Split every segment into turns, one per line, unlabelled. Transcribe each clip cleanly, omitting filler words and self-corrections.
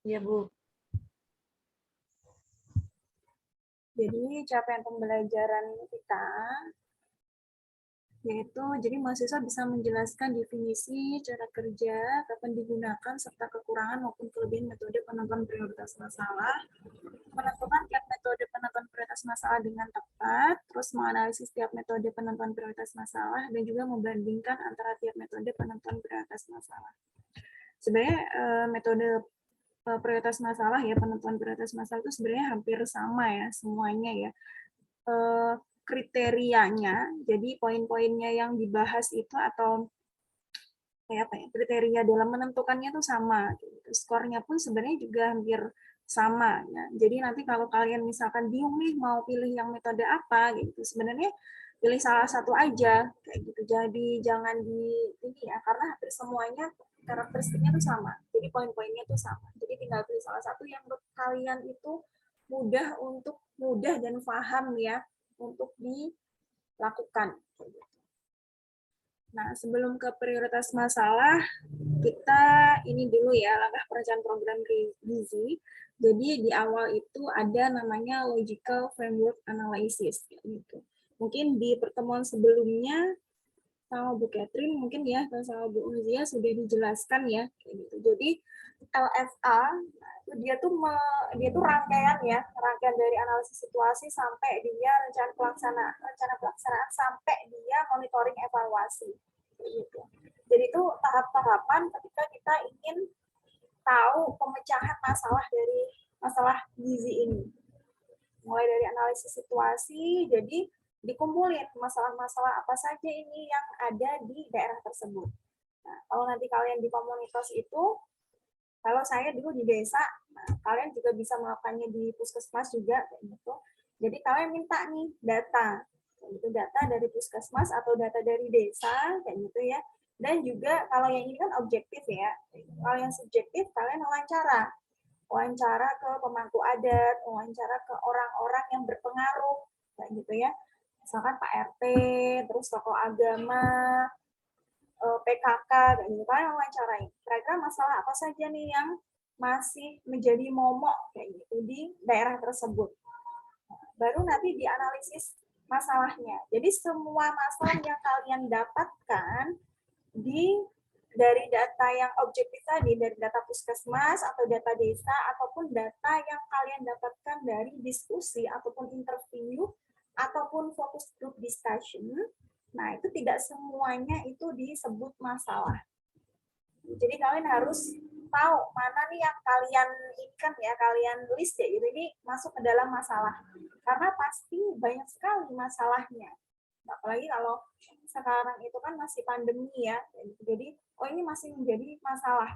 Iya, Bu. Jadi capaian pembelajaran kita yaitu jadi mahasiswa bisa menjelaskan definisi, cara kerja, kapan digunakan, serta kekurangan maupun kelebihan metode penentuan prioritas masalah, menentukan tiap metode penentuan prioritas masalah dengan tepat, terus menganalisis tiap metode penentuan prioritas masalah, dan juga membandingkan antara tiap metode penentuan prioritas masalah. Sebenarnya metode prioritas masalah ya, penentuan prioritas masalah itu sebenarnya hampir sama ya semuanya ya. Kriterianya, jadi poin-poinnya yang dibahas itu atau kayak apa ya, kriteria dalam menentukannya itu sama gitu. Skornya pun sebenarnya juga hampir sama ya. Jadi nanti kalau kalian misalkan bingung nih mau pilih yang metode apa gitu, sebenarnya pilih salah satu aja kayak gitu. Jadi jangan di ini ya, karena hampir semuanya karakteristiknya itu sama. Jadi poin-poinnya itu sama. Jadi tinggal pilih salah satu yang menurut kalian itu mudah dan paham ya untuk dilakukan. Nah, sebelum ke prioritas masalah, kita ini dulu ya, langkah perencanaan program gizi. Jadi di awal itu ada namanya logical framework analysis. Gitu. Mungkin di pertemuan sebelumnya sama Bu Catherine mungkin ya sama Bu Uzia sudah dijelaskan ya kayak gitu. Jadi LFA dia tuh rangkaian ya, rangkaian dari analisis situasi sampai dia rencana pelaksanaan sampai dia monitoring evaluasi gitu. Jadi itu tahap-tahapan ketika kita ingin tahu pemecahan masalah gizi ini. Mulai dari analisis situasi, jadi dikumpulin masalah-masalah apa saja ini yang ada di daerah tersebut. Nah, kalau nanti kalian di komunitas itu, kalau saya dulu di desa, nah, kalian juga bisa melakukannya di puskesmas juga, kayak gitu. Jadi kalian minta nih data, itu data dari puskesmas atau data dari desa, kayak gitu ya. Dan juga kalau yang ini kan objektif ya, kalau yang subjektif kalian wawancara ke pemangku adat, wawancara ke orang-orang yang berpengaruh, kayak gitu ya. Misalkan Pak RT, terus tokoh agama, PKK, kayak gitu. Kalian wawancarain. Kira-kira masalah apa saja nih yang masih menjadi momok kayak gitu di daerah tersebut. Baru nanti dianalisis masalahnya. Jadi semua masalah yang kalian dapatkan dari data yang objektif tadi, dari data puskesmas atau data desa, ataupun data yang kalian dapatkan dari diskusi ataupun interview, ataupun focus group discussion, nah itu tidak semuanya itu disebut masalah. Jadi kalian harus tahu mana nih yang kalian ikan ya, kalian list ya, gitu, ini masuk ke dalam masalah. Karena pasti banyak sekali masalahnya. Apalagi kalau sekarang itu kan masih pandemi ya, jadi ini masih menjadi masalah.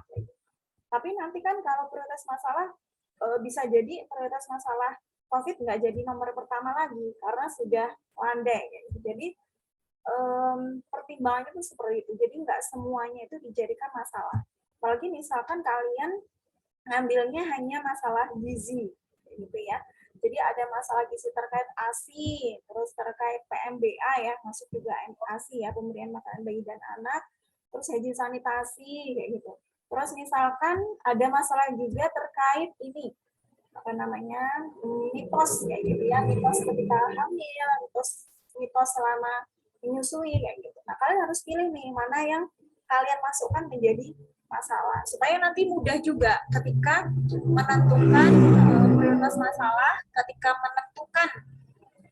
Tapi nanti kan kalau prioritas masalah bisa jadi prioritas masalah COVID nggak jadi nomor pertama lagi karena sudah landai. Jadi pertimbangannya itu seperti itu. Jadi nggak semuanya itu dijadikan masalah. Apalagi misalkan kalian ngambilnya hanya masalah gizi, gitu ya. Jadi ada masalah gizi terkait ASI, terus terkait PMBA ya, masuk juga ASI ya, pemberian makanan bayi dan anak, terus higien sanitasi kayak gitu. Terus misalkan ada masalah juga terkait ini apa namanya mitos kayak gitu ya, mitos ketika hamil, mitos selama menyusui kayak gitu. Nah kalian harus pilih nih mana yang kalian masukkan menjadi masalah supaya nanti mudah juga ketika menentukan prioritas masalah, ketika menentukan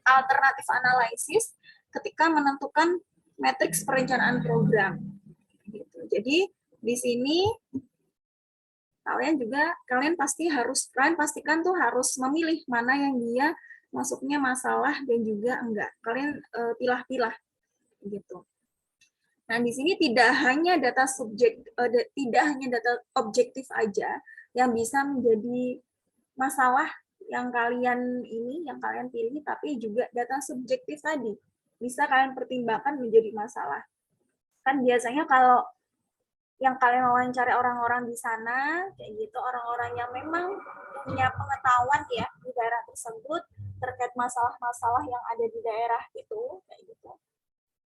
alternatif analisis, ketika menentukan matriks perencanaan program. Gitu. Jadi di sini kalian pastikan tuh harus memilih mana yang dia masuknya masalah dan juga enggak. Kalian pilah-pilah gitu. Nah, di sini tidak hanya data objektif aja yang bisa menjadi masalah yang kalian pilih, tapi juga data subjektif tadi bisa kalian pertimbangkan menjadi masalah. Kan biasanya kalau yang kalian wawancara orang-orang di sana, kayak gitu, orang-orang yang memang punya pengetahuan ya di daerah tersebut terkait masalah-masalah yang ada di daerah itu, kayak gitu.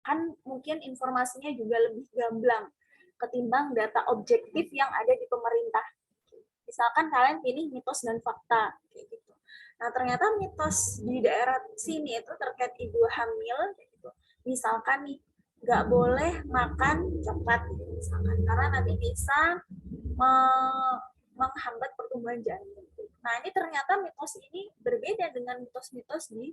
Kan mungkin informasinya juga lebih gamblang ketimbang data objektif yang ada di pemerintah. Misalkan kalian pilih mitos dan fakta, kayak gitu. Nah, ternyata mitos di daerah sini itu terkait ibu hamil, kayak gitu. Misalkan nih, nggak boleh makan coklat, misalkan, karena nanti bisa menghambat pertumbuhan janin. Nah, ini ternyata mitos ini berbeda dengan mitos-mitos di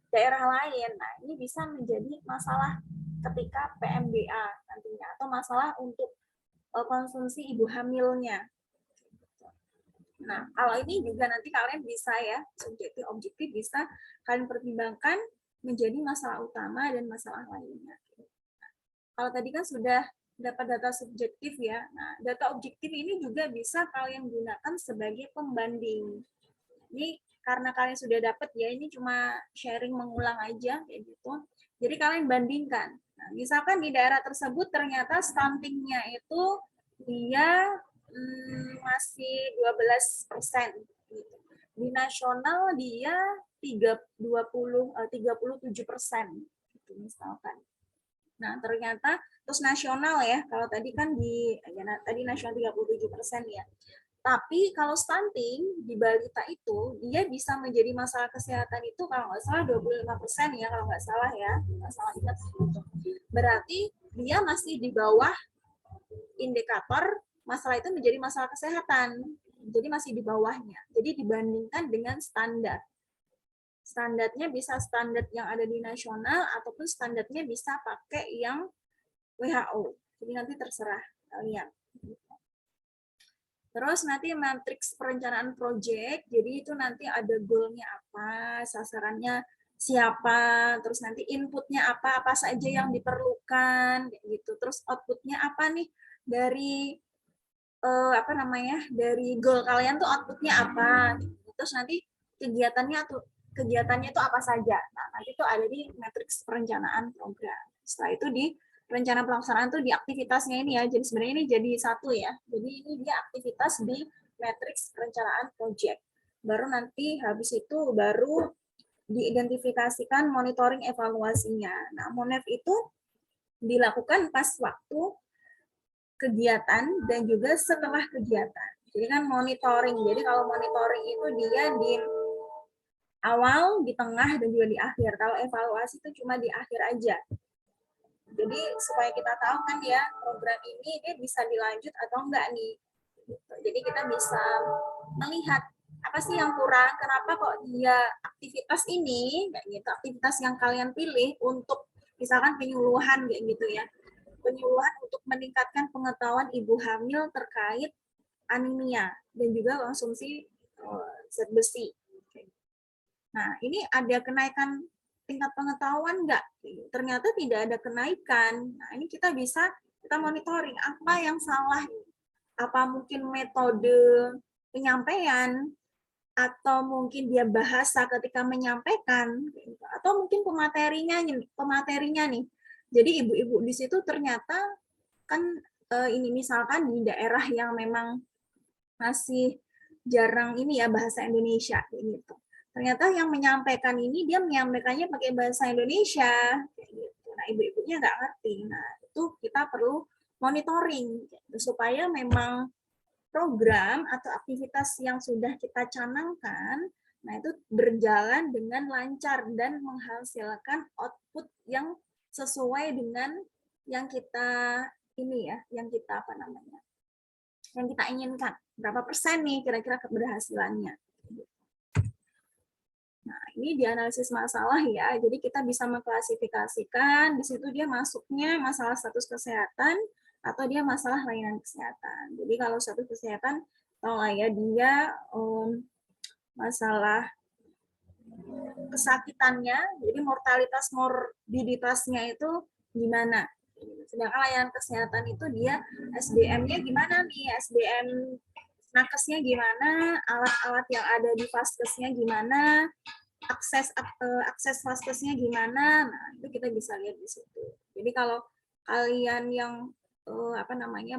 daerah lain. Nah, ini bisa menjadi masalah ketika PMDA nantinya, atau masalah untuk konsumsi ibu hamilnya. Nah, kalau ini juga nanti kalian bisa ya, subjektif objektif bisa kalian pertimbangkan menjadi masalah utama dan masalah lainnya. Kalau tadi kan sudah dapat data subjektif ya. Nah, data objektif ini juga bisa kalian gunakan sebagai pembanding. Ini karena kalian sudah dapat ya, ini cuma sharing mengulang aja kayak gitu. Jadi kalian bandingkan. Nah, misalkan di daerah tersebut ternyata stuntingnya itu dia masih 12%. Gitu. Di nasional dia 37%. Gitu, misalkan. Nah, ternyata terus nasional ya. Kalau tadi kan tadi nasional 37% ya. Tapi kalau stunting di balita itu dia bisa menjadi masalah kesehatan itu kalau nggak salah 25% ya, kalau nggak salah ya. Nggak salah ingat. Berarti dia masih di bawah indikator masalah itu menjadi masalah kesehatan. Jadi masih di bawahnya. Jadi dibandingkan dengan standar. Standarnya bisa standar yang ada di nasional ataupun standarnya bisa pakai yang WHO. Jadi nanti terserah kalian. Terus nanti matriks perencanaan proyek, jadi itu nanti ada goalnya apa, sasarannya siapa, terus nanti inputnya apa saja yang diperlukan, gitu. Terus outputnya apa nih dari dari goal kalian tuh outputnya apa, gitu. Terus nanti kegiatannya itu apa saja. Nah, nanti itu ada di matriks perencanaan program. Setelah itu di rencana pelaksanaan tuh di aktivitasnya ini ya. Jadi sebenarnya ini jadi satu ya. Jadi ini dia aktivitas di matriks perencanaan project. Baru nanti habis itu baru diidentifikasikan monitoring evaluasinya. Nah, MONEV itu dilakukan pas waktu kegiatan dan juga setelah kegiatan. Jadi kan monitoring. Jadi kalau monitoring itu dia di awal, di tengah, dan juga di akhir. Kalau evaluasi itu cuma di akhir aja. Jadi supaya kita tahu kan ya program ini dia bisa dilanjut atau enggak nih. Jadi kita bisa melihat apa sih yang kurang, kenapa kok dia aktivitas ini, kayak gitu, aktivitas yang kalian pilih untuk misalkan penyuluhan kayak gitu ya. Penyuluhan untuk meningkatkan pengetahuan ibu hamil terkait anemia dan juga konsumsi zat besi. Nah, ini ada kenaikan tingkat pengetahuan enggak? Ternyata tidak ada kenaikan. Nah, ini kita monitoring apa yang salah. Apa mungkin metode penyampaian, atau mungkin dia bahasa ketika menyampaikan, atau mungkin pematerinya nih. Jadi ibu-ibu di situ ternyata kan ini misalkan di daerah yang memang masih jarang ini ya bahasa Indonesia gitu. Ternyata yang menyampaikan ini dia menyampaikannya pakai bahasa Indonesia gitu. Nah, ibu-ibunya nggak ngerti. Nah, itu kita perlu monitoring gitu, supaya memang program atau aktivitas yang sudah kita canangkan, nah itu berjalan dengan lancar dan menghasilkan output yang sesuai dengan yang kita yang kita inginkan. Berapa persen nih kira-kira keberhasilannya. Nah, ini dianalisis masalah ya. Jadi kita bisa mengklasifikasikan, di situ dia masuknya masalah status kesehatan atau dia masalah layanan kesehatan. Jadi kalau status kesehatan, tahu lah ya dia masalah kesakitannya, jadi morbiditasnya itu gimana. Sedangkan layanan kesehatan itu dia SDM-nya gimana nih, SDM nakesnya gimana, alat-alat yang ada di vaskesnya gimana, akses vaskesnya gimana. Nah, itu kita bisa lihat di situ. Jadi kalau kalian yang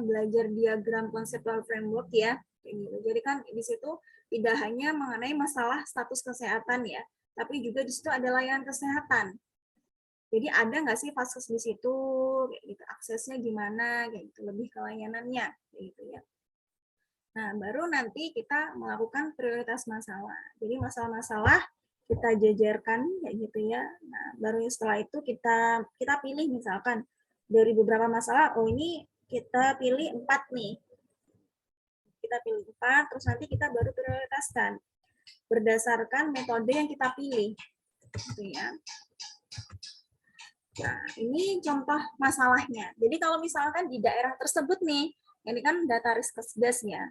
belajar diagram conceptual framework ya, gitu. Jadi kan di situ tidak hanya mengenai masalah status kesehatan ya, tapi juga di situ ada layanan kesehatan. Jadi ada nggak sih vaskes di situ, kayak gitu, aksesnya gimana, kayak gitu, lebih ke layanannya, kayak gitu ya. Nah, baru nanti kita melakukan prioritas masalah. Jadi masalah-masalah kita jajarkan kayak gitu ya. Nah, baru setelah itu kita pilih misalkan dari beberapa masalah, oh ini kita pilih 4 nih. Kita pilih 4, terus nanti kita baru prioritaskan berdasarkan metode yang kita pilih. Gitu ya. Nah, ini contoh masalahnya. Jadi kalau misalkan di daerah tersebut nih, ini kan data riskesdas ya.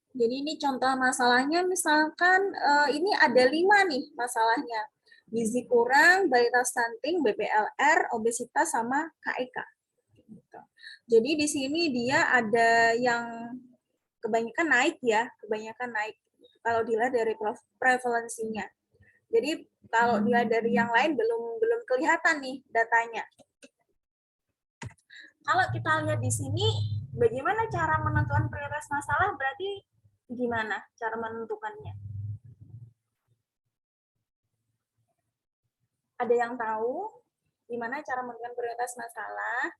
Jadi ini contoh masalahnya, misalkan ini ada 5 nih masalahnya. Gizi kurang, balita stunting, BPLR, obesitas, sama KEK. Jadi di sini dia ada yang kebanyakan naik ya, kebanyakan naik. Kalau dilihat dari prevalensinya. Jadi kalau dilihat dari yang lain belum kelihatan nih datanya. Kalau kita lihat di sini, bagaimana cara menentukan prioritas masalah, berarti gimana cara menentukannya? Ada yang tahu gimana cara menentukan prioritas masalah?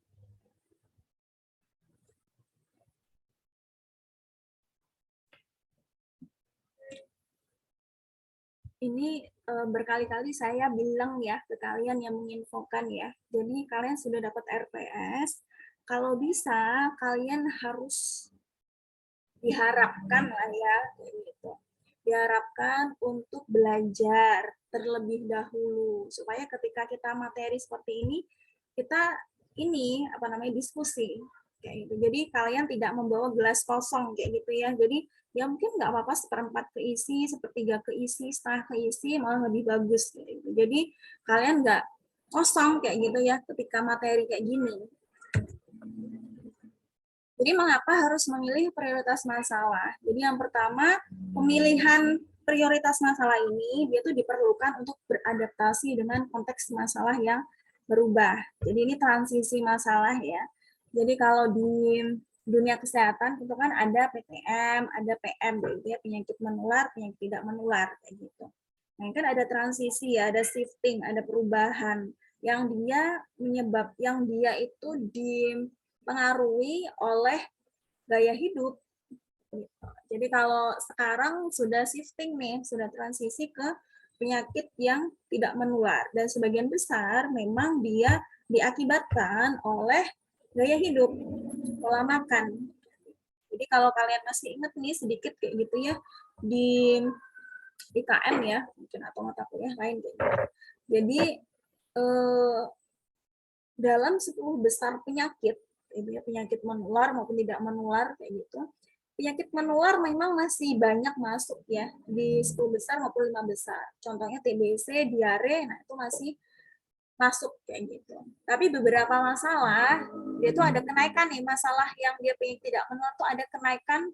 Ini berkali-kali saya bilang ya ke kalian yang menginfokan ya. Jadi kalian sudah dapat RPS, kalau bisa kalian harus diharapkan lah ya, gitu. Diharapkan untuk belajar terlebih dahulu supaya ketika kita materi seperti ini kita diskusi kayak gitu. Jadi kalian tidak membawa gelas kosong kayak gitu ya. Jadi ya mungkin nggak apa-apa seperempat keisi, sepertiga keisi, setengah keisi, malah lebih bagus kayak gitu. Jadi kalian nggak kosong kayak gitu ya ketika materi kayak gini. Jadi mengapa harus memilih prioritas masalah? Jadi yang pertama, pemilihan prioritas masalah ini dia tuh diperlukan untuk beradaptasi dengan konteks masalah yang berubah. Jadi ini transisi masalah ya. Jadi kalau di dunia kesehatan itu kan ada PTM, ada PM, gitu ya, penyakit menular, penyakit tidak menular kayak gitu. Nah, kan ada transisi ya, ada shifting, ada perubahan yang dia itu dipengaruhi oleh gaya hidup. Jadi kalau sekarang sudah shifting nih, sudah transisi ke penyakit yang tidak menular dan sebagian besar memang dia diakibatkan oleh gaya hidup, pola makan. Jadi kalau kalian masih ingat nih sedikit kayak gitu ya di IKM ya, mungkin atau mata kuliah lain kayak gitu. Jadi dalam 10 besar penyakit, penyakit menular maupun tidak menular kayak gitu, penyakit menular memang masih banyak masuk ya di 10 besar maupun 5 besar. Contohnya TBC, diare, nah itu masih masuk kayak gitu. Tapi beberapa masalah dia tuh ada kenaikan nih, masalah yang dia penyakit tidak menular tuh ada kenaikan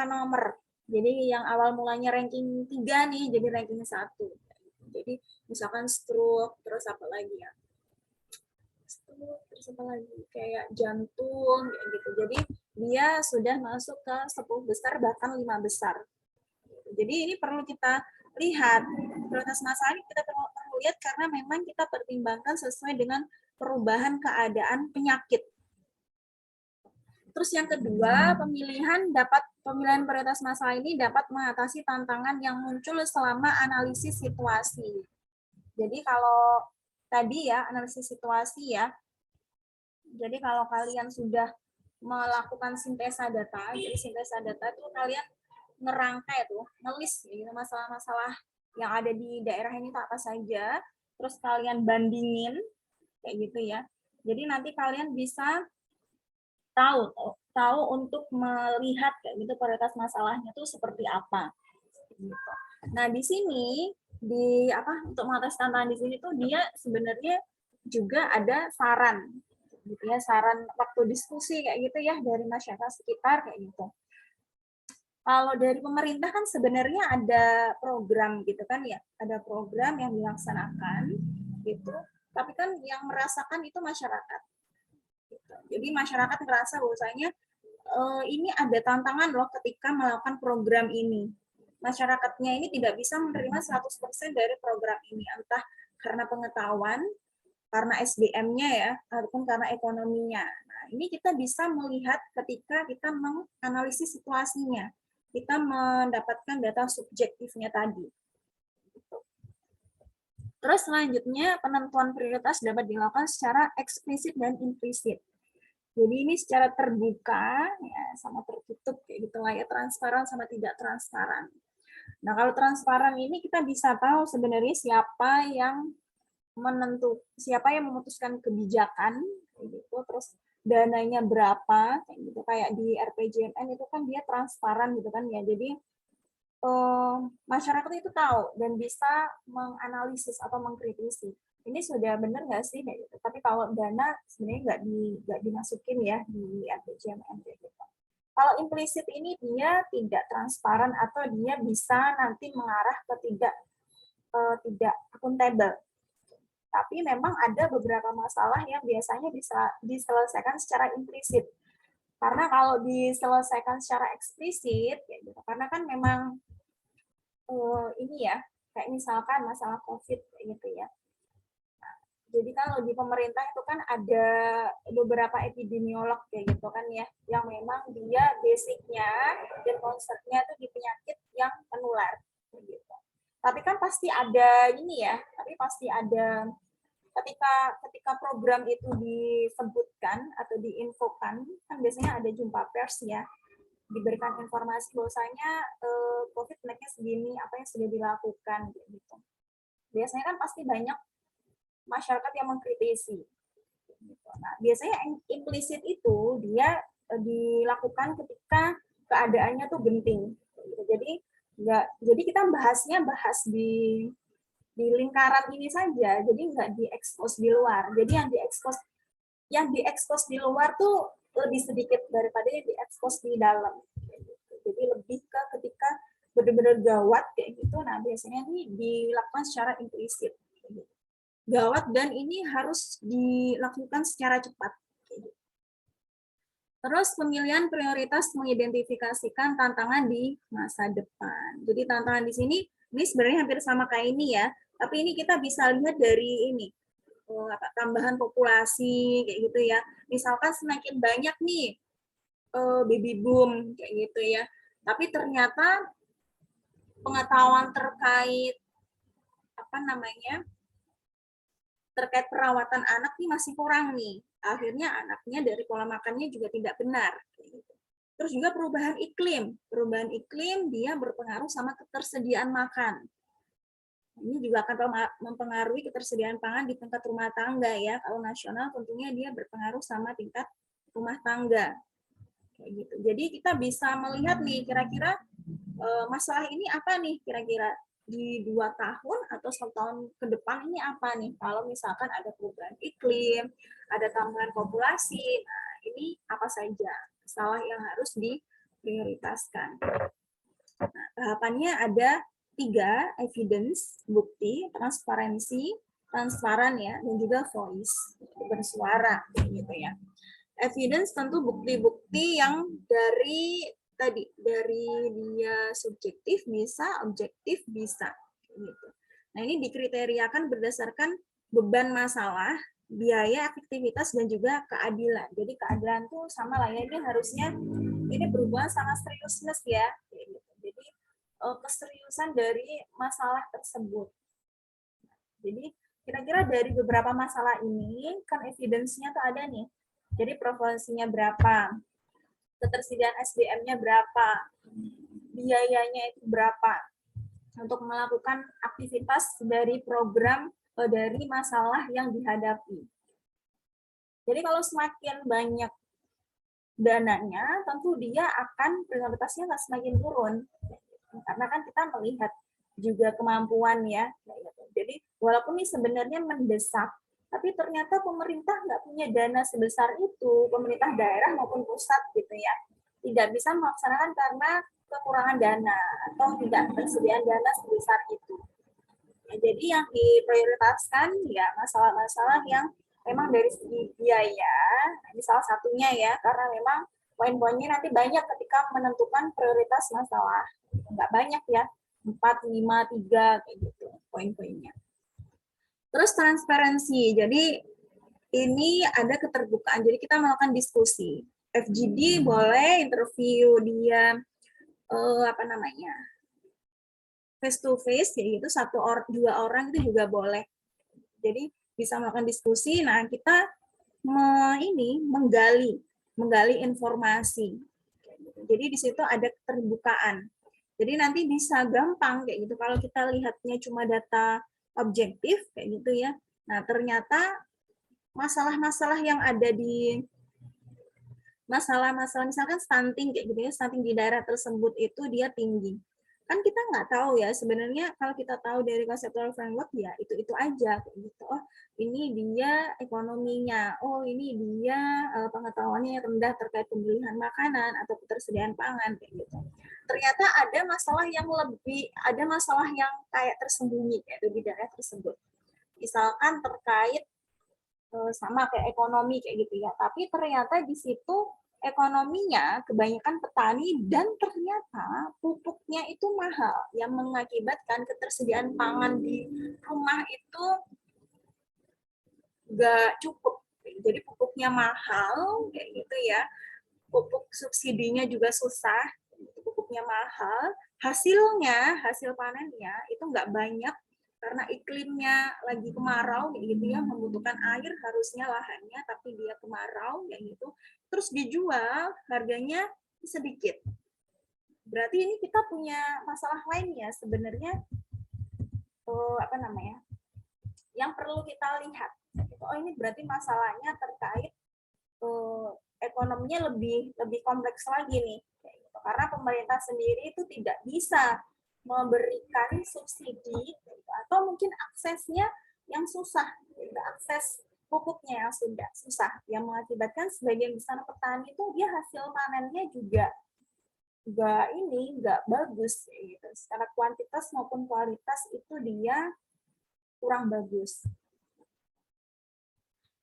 nomor. Jadi yang awal mulanya ranking 3 nih jadi ranking 1. Jadi misalkan stroke, terus apa lagi ya? Terus apa lagi? Kayak jantung kayak gitu. Jadi dia sudah masuk ke 10 besar bahkan 5 besar. Jadi ini perlu kita lihat prioritas masalah ini kita perlu lihat karena memang kita pertimbangkan sesuai dengan perubahan keadaan penyakit. Terus yang kedua, pemilihan prioritas masalah ini dapat mengatasi tantangan yang muncul selama analisis situasi. Jadi kalau tadi ya analisis situasi ya. Jadi kalau kalian sudah melakukan sintesa data, jadi sintesa data itu kalian ngerangkai tuh, ngelis gitu masalah-masalah yang ada di daerah ini apa saja, terus kalian bandingin kayak gitu ya. Jadi nanti kalian bisa tahu untuk melihat kayak gitu prioritas masalahnya tuh seperti apa. Gitu. Nah di sini untuk mengatasi tantangan di sini tuh dia sebenarnya juga ada saran gitu ya, saran waktu diskusi kayak gitu ya dari masyarakat sekitar kayak gitu. Kalau dari pemerintah kan sebenarnya ada program gitu kan ya, ada program yang dilaksanakan gitu. Tapi kan yang merasakan itu masyarakat. Gitu. Jadi masyarakat merasa bahwasanya ini ada tantangan loh ketika melakukan program ini. Masyarakatnya ini tidak bisa menerima 100% dari program ini, entah karena pengetahuan, karena SDM-nya ya, ataupun karena ekonominya. Nah, ini kita bisa melihat ketika kita menganalisis situasinya. Kita mendapatkan data subjektifnya tadi. Terus selanjutnya penentuan prioritas dapat dilakukan secara eksplisit dan implisit. Jadi ini secara terbuka ya sama tertutup kayak gitulah ya, transparan sama tidak transparan. Nah, kalau transparan ini kita bisa tahu sebenarnya siapa yang memutuskan kebijakan gitu, terus dananya berapa kayak gitu, kayak di RPJMN itu kan dia transparan gitu kan ya. Jadi masyarakat itu tahu dan bisa menganalisis atau mengkritisi. Ini sudah benar nggak sih? Kayak gitu. Tapi kalau dana sebenarnya nggak dimasukin ya di RPJMN kayak gitu. Kalau implisit ini dia tidak transparan atau dia bisa nanti mengarah ke tidak akuntabel. Tapi memang ada beberapa masalah yang biasanya bisa diselesaikan secara implisit. Karena kalau diselesaikan secara eksplisit, ya gitu, karena kan memang ini ya, kayak misalkan masalah COVID gitu ya. Nah, jadi kalau di pemerintah itu kan ada beberapa epidemiolog kayak gitu kan ya, yang memang dia basicnya dan concernnya itu di penyakit yang menular gitu. Tapi kan pasti ada ini ya, ketika program itu disebutkan atau diinfokan, kan biasanya ada jumpa pers ya, diberikan informasi bahwasanya COVID naiknya segini, apa yang sudah dilakukan gitu. Biasanya kan pasti banyak masyarakat yang mengkritisi. Nah, biasanya implisit itu dia dilakukan ketika keadaannya tuh genting. Jadi kita bahas di lingkaran ini saja, jadi nggak diekspos di luar. Jadi yang diekspos di luar tuh lebih sedikit daripada yang diekspos di dalam. Jadi lebih ke ketika benar-benar gawat kayak gitu, nah biasanya ini dilakukan secara implisit. Gawat dan ini harus dilakukan secara cepat. Terus pemilihan prioritas mengidentifikasikan tantangan di masa depan. Jadi tantangan di sini ini sebenarnya hampir sama kayak ini ya, tapi ini kita bisa lihat dari ini tambahan populasi kayak gitu ya. Misalkan semakin banyak nih baby boom kayak gitu ya, tapi ternyata pengetahuan terkait terkait perawatan anak nih masih kurang nih. Akhirnya anaknya dari pola makannya juga tidak benar. Terus juga perubahan iklim dia berpengaruh sama ketersediaan makan. Ini juga akan mempengaruhi ketersediaan pangan di tingkat rumah tangga ya. Kalau nasional tentunya dia berpengaruh sama tingkat rumah tangga. Kayak gitu. Jadi kita bisa melihat nih kira-kira masalah ini apa nih kira-kira di 2 tahun atau 1 tahun ke depan ini apa nih? Kalau misalkan ada perubahan iklim, ada tambahan populasi, nah ini apa saja masalah yang harus diprioritaskan. Nah, tahapannya ada 3, evidence, bukti, transparansi, transparan ya, dan juga voice, bersuara gitu ya. Evidence tentu bukti-bukti yang dari dia subjektif bisa, objektif bisa gitu. Nah, ini dikriteriakan berdasarkan beban masalah, biaya, efektivitas, dan juga keadilan. Jadi keadilan tuh sama lah ya, ini harusnya ini berhubungan sama seriousness ya. Jadi keseriusan dari masalah tersebut. Jadi kira-kira dari beberapa masalah ini kan evidence-nya tuh ada nih. Jadi prevalensinya berapa, ketersediaan SDM-nya berapa, biayanya itu berapa untuk melakukan aktivitas dari program dari masalah yang dihadapi. Jadi kalau semakin banyak dananya, tentu dia akan prioritasnya nggak semakin turun. Karena kan kita melihat juga kemampuan ya. Jadi walaupun ini sebenarnya mendesak, tapi ternyata pemerintah nggak punya dana sebesar itu, pemerintah daerah maupun pusat gitu ya, tidak bisa melaksanakan karena kekurangan dana atau tidak tersediaan dana sebesar itu. Ya, jadi yang diprioritaskan ya masalah-masalah yang memang dari segi biaya, ini salah satunya ya, karena memang poin-poinnya nanti banyak ketika menentukan prioritas masalah. Nggak banyak ya, 4, 5, 3 kayak gitu poin-poinnya. Terus transparansi. Jadi ini ada keterbukaan. Jadi kita melakukan diskusi. FGD boleh interview dia apa namanya face to face, kayak gitu, dua orang itu juga boleh. Jadi bisa melakukan diskusi. Nah kita menggali informasi. Jadi di situ ada keterbukaan. Jadi nanti bisa gampang kayak gitu kalau kita lihatnya cuma data objektif kayak gitu ya. Nah ternyata masalah-masalah yang ada di masalah-masalah misalkan stunting kayak gitu ya, stunting di daerah tersebut itu dia tinggi. Kan kita nggak tahu ya sebenarnya, kalau kita tahu dari conceptual framework ya itu aja kayak gitu. Oh ini dia ekonominya, oh ini dia pengetahuannya yang rendah terkait pembelian makanan atau ketersediaan pangan kayak gitu. Ternyata ada masalah yang kayak tersembunyi kayak di daerah tersebut. Misalkan terkait sama kayak ekonomi kayak gitu ya. Tapi ternyata di situ ekonominya kebanyakan petani dan ternyata pupuknya itu mahal yang mengakibatkan ketersediaan pangan di rumah itu nggak cukup. Jadi pupuknya mahal kayak gitu ya. Pupuk subsidinya juga susah, pupuknya mahal. Hasil panennya itu nggak banyak karena iklimnya lagi kemarau gitu ya, membutuhkan air harusnya lahannya, tapi dia kemarau kayak gitu, terus dijual harganya sedikit. Berarti ini kita punya masalah lain ya sebenarnya, apa namanya, yang perlu kita lihat. Oh ini berarti masalahnya terkait ekonominya lebih kompleks lagi nih, karena pemerintah sendiri itu tidak bisa memberikan subsidi atau mungkin aksesnya yang susah, akses pupuknya yang sudah susah, yang mengakibatkan sebagian besar petani itu dia hasil panennya juga nggak bagus gitu. Secara kuantitas maupun kualitas itu dia kurang bagus.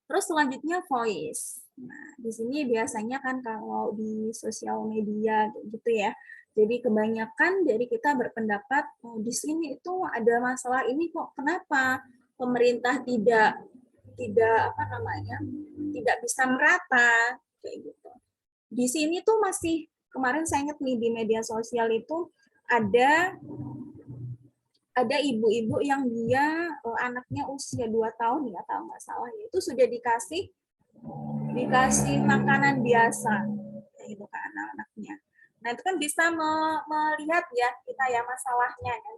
Terus selanjutnya voice. Nah, di sini biasanya kan kalau di sosial media gitu ya. Jadi kebanyakan dari kita berpendapat oh, di sini itu ada masalah ini kok, kenapa pemerintah tidak apa namanya? Tidak bisa merata kayak gitu. Di sini tuh masih kemarin saya ingat nih di media sosial itu ada ibu-ibu yang dia anaknya usia 2 tahun ya kalau nggak salah ya, itu sudah dikasih makanan biasa kayak gitu ke anak-anaknya. Nah itu kan bisa melihat ya kita ya masalahnya kan,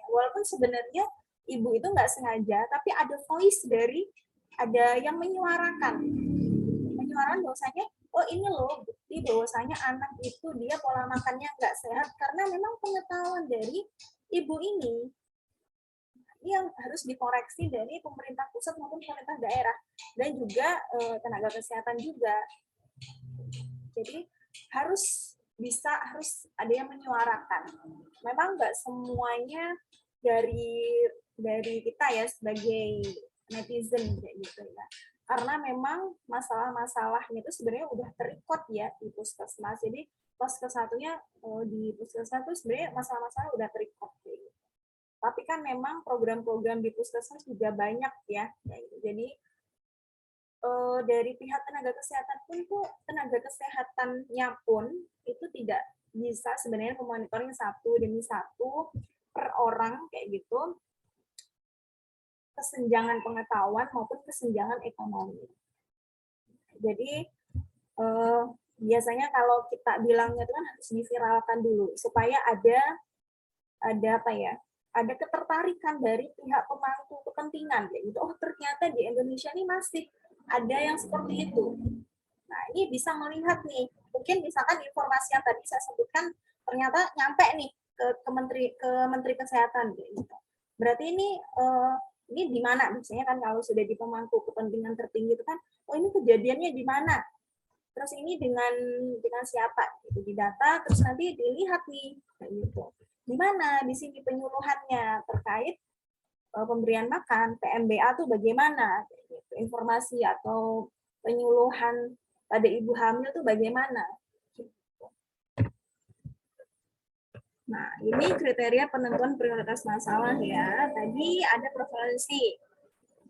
walaupun sebenarnya ibu itu nggak sengaja, tapi ada voice dari ada yang menyuarakan bahwasanya oh ini loh bukti bahwasanya anak itu dia pola makannya nggak sehat karena memang pengetahuan dari ibu ini yang harus dikoreksi dari pemerintah pusat maupun pemerintah daerah dan juga tenaga kesehatan juga. Jadi harus ada yang menyuarakan. Memang nggak semuanya dari kita ya sebagai netizen kayak gitu ya. Karena memang masalah-masalahnya itu sebenarnya udah terikot ya di puskesmas. Jadi pos ke-1-nya di puskesmas itu sebenarnya masalah-masalah udah terikot gitu. Tapi kan memang program-program di puskesmas juga banyak ya. Jadi dari pihak tenaga kesehatan pun tuh tenaga kesehatannya pun itu tidak bisa sebenarnya memonitoring satu demi satu per orang kayak gitu kesenjangan pengetahuan maupun kesenjangan ekonomi. Jadi biasanya kalau kita bilangnya itu kan harus diviralkan dulu supaya ada apa ya? Ada ketertarikan dari pihak pemangku kepentingan kayak gitu. Oh ternyata di Indonesia ini masih ada yang seperti itu. Nah ini bisa melihat nih, mungkin misalkan informasi yang tadi saya sebutkan ternyata nyampe nih ke menteri kesehatan gitu. Berarti ini di mana biasanya kan kalau sudah di pemangku kepentingan tertinggi itu kan, oh ini kejadiannya di mana? Terus ini dengan siapa? Itu di data, terus nanti dilihat nih kayak gitu. Di mana di sini penyuluhannya terkait pemberian makan, PMBA tuh bagaimana, informasi atau penyuluhan pada ibu hamil tuh bagaimana. Nah, ini kriteria penentuan prioritas masalah ya. Tadi ada prevalensi.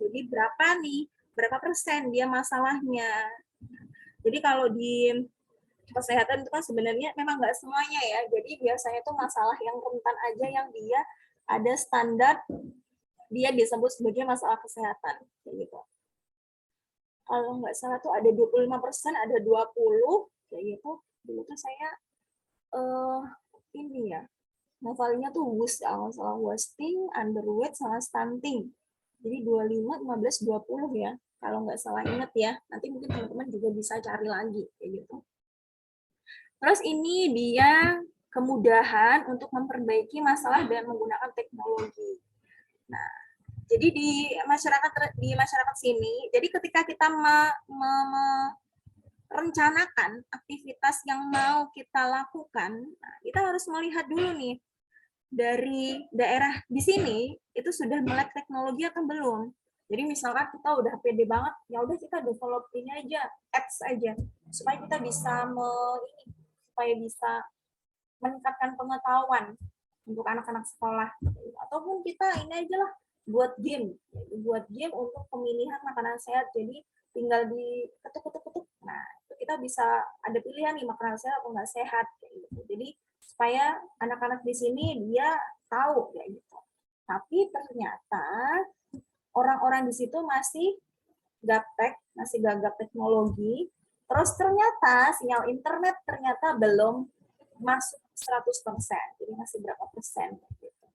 Jadi berapa nih berapa persen dia masalahnya. Jadi kalau di kesehatan itu kan sebenarnya memang nggak semuanya ya. Jadi biasanya itu masalah yang rentan aja yang dia ada standar dia disebut sebagai masalah kesehatan. Kayak gitu. Kalau nggak salah tuh ada 25%, ada 20, kayak gitu. Dulu tuh saya ini ya, novelnya tuh WUS, masalah wasting, underweight, sama stunting. Jadi 25, 15, 20 ya. Kalau nggak salah ingat ya. Nanti mungkin teman-teman juga bisa cari lagi. Kayak gitu. Terus ini dia kemudahan untuk memperbaiki masalah dengan menggunakan teknologi. Nah, jadi di masyarakat sini, jadi ketika kita merencanakan aktivitas yang mau kita lakukan, nah, kita harus melihat dulu nih dari daerah di sini itu sudah melek teknologi atau belum. Jadi misalkan kita udah pede banget, ya udah kita develop ini aja, apps aja, supaya kita bisa supaya bisa meningkatkan pengetahuan untuk anak-anak sekolah. Ataupun kita ini aja lah, buat game untuk pemilihan makanan sehat. Jadi tinggal di ketuk. Nah, kita bisa ada pilihan nih makanan sehat atau nggak sehat. Jadi supaya anak-anak di sini dia tahu kayak gitu. Tapi ternyata orang-orang di situ masih gagap teknologi. Terus ternyata sinyal internet ternyata belum masuk 100%. Jadi masih berapa persen gitu.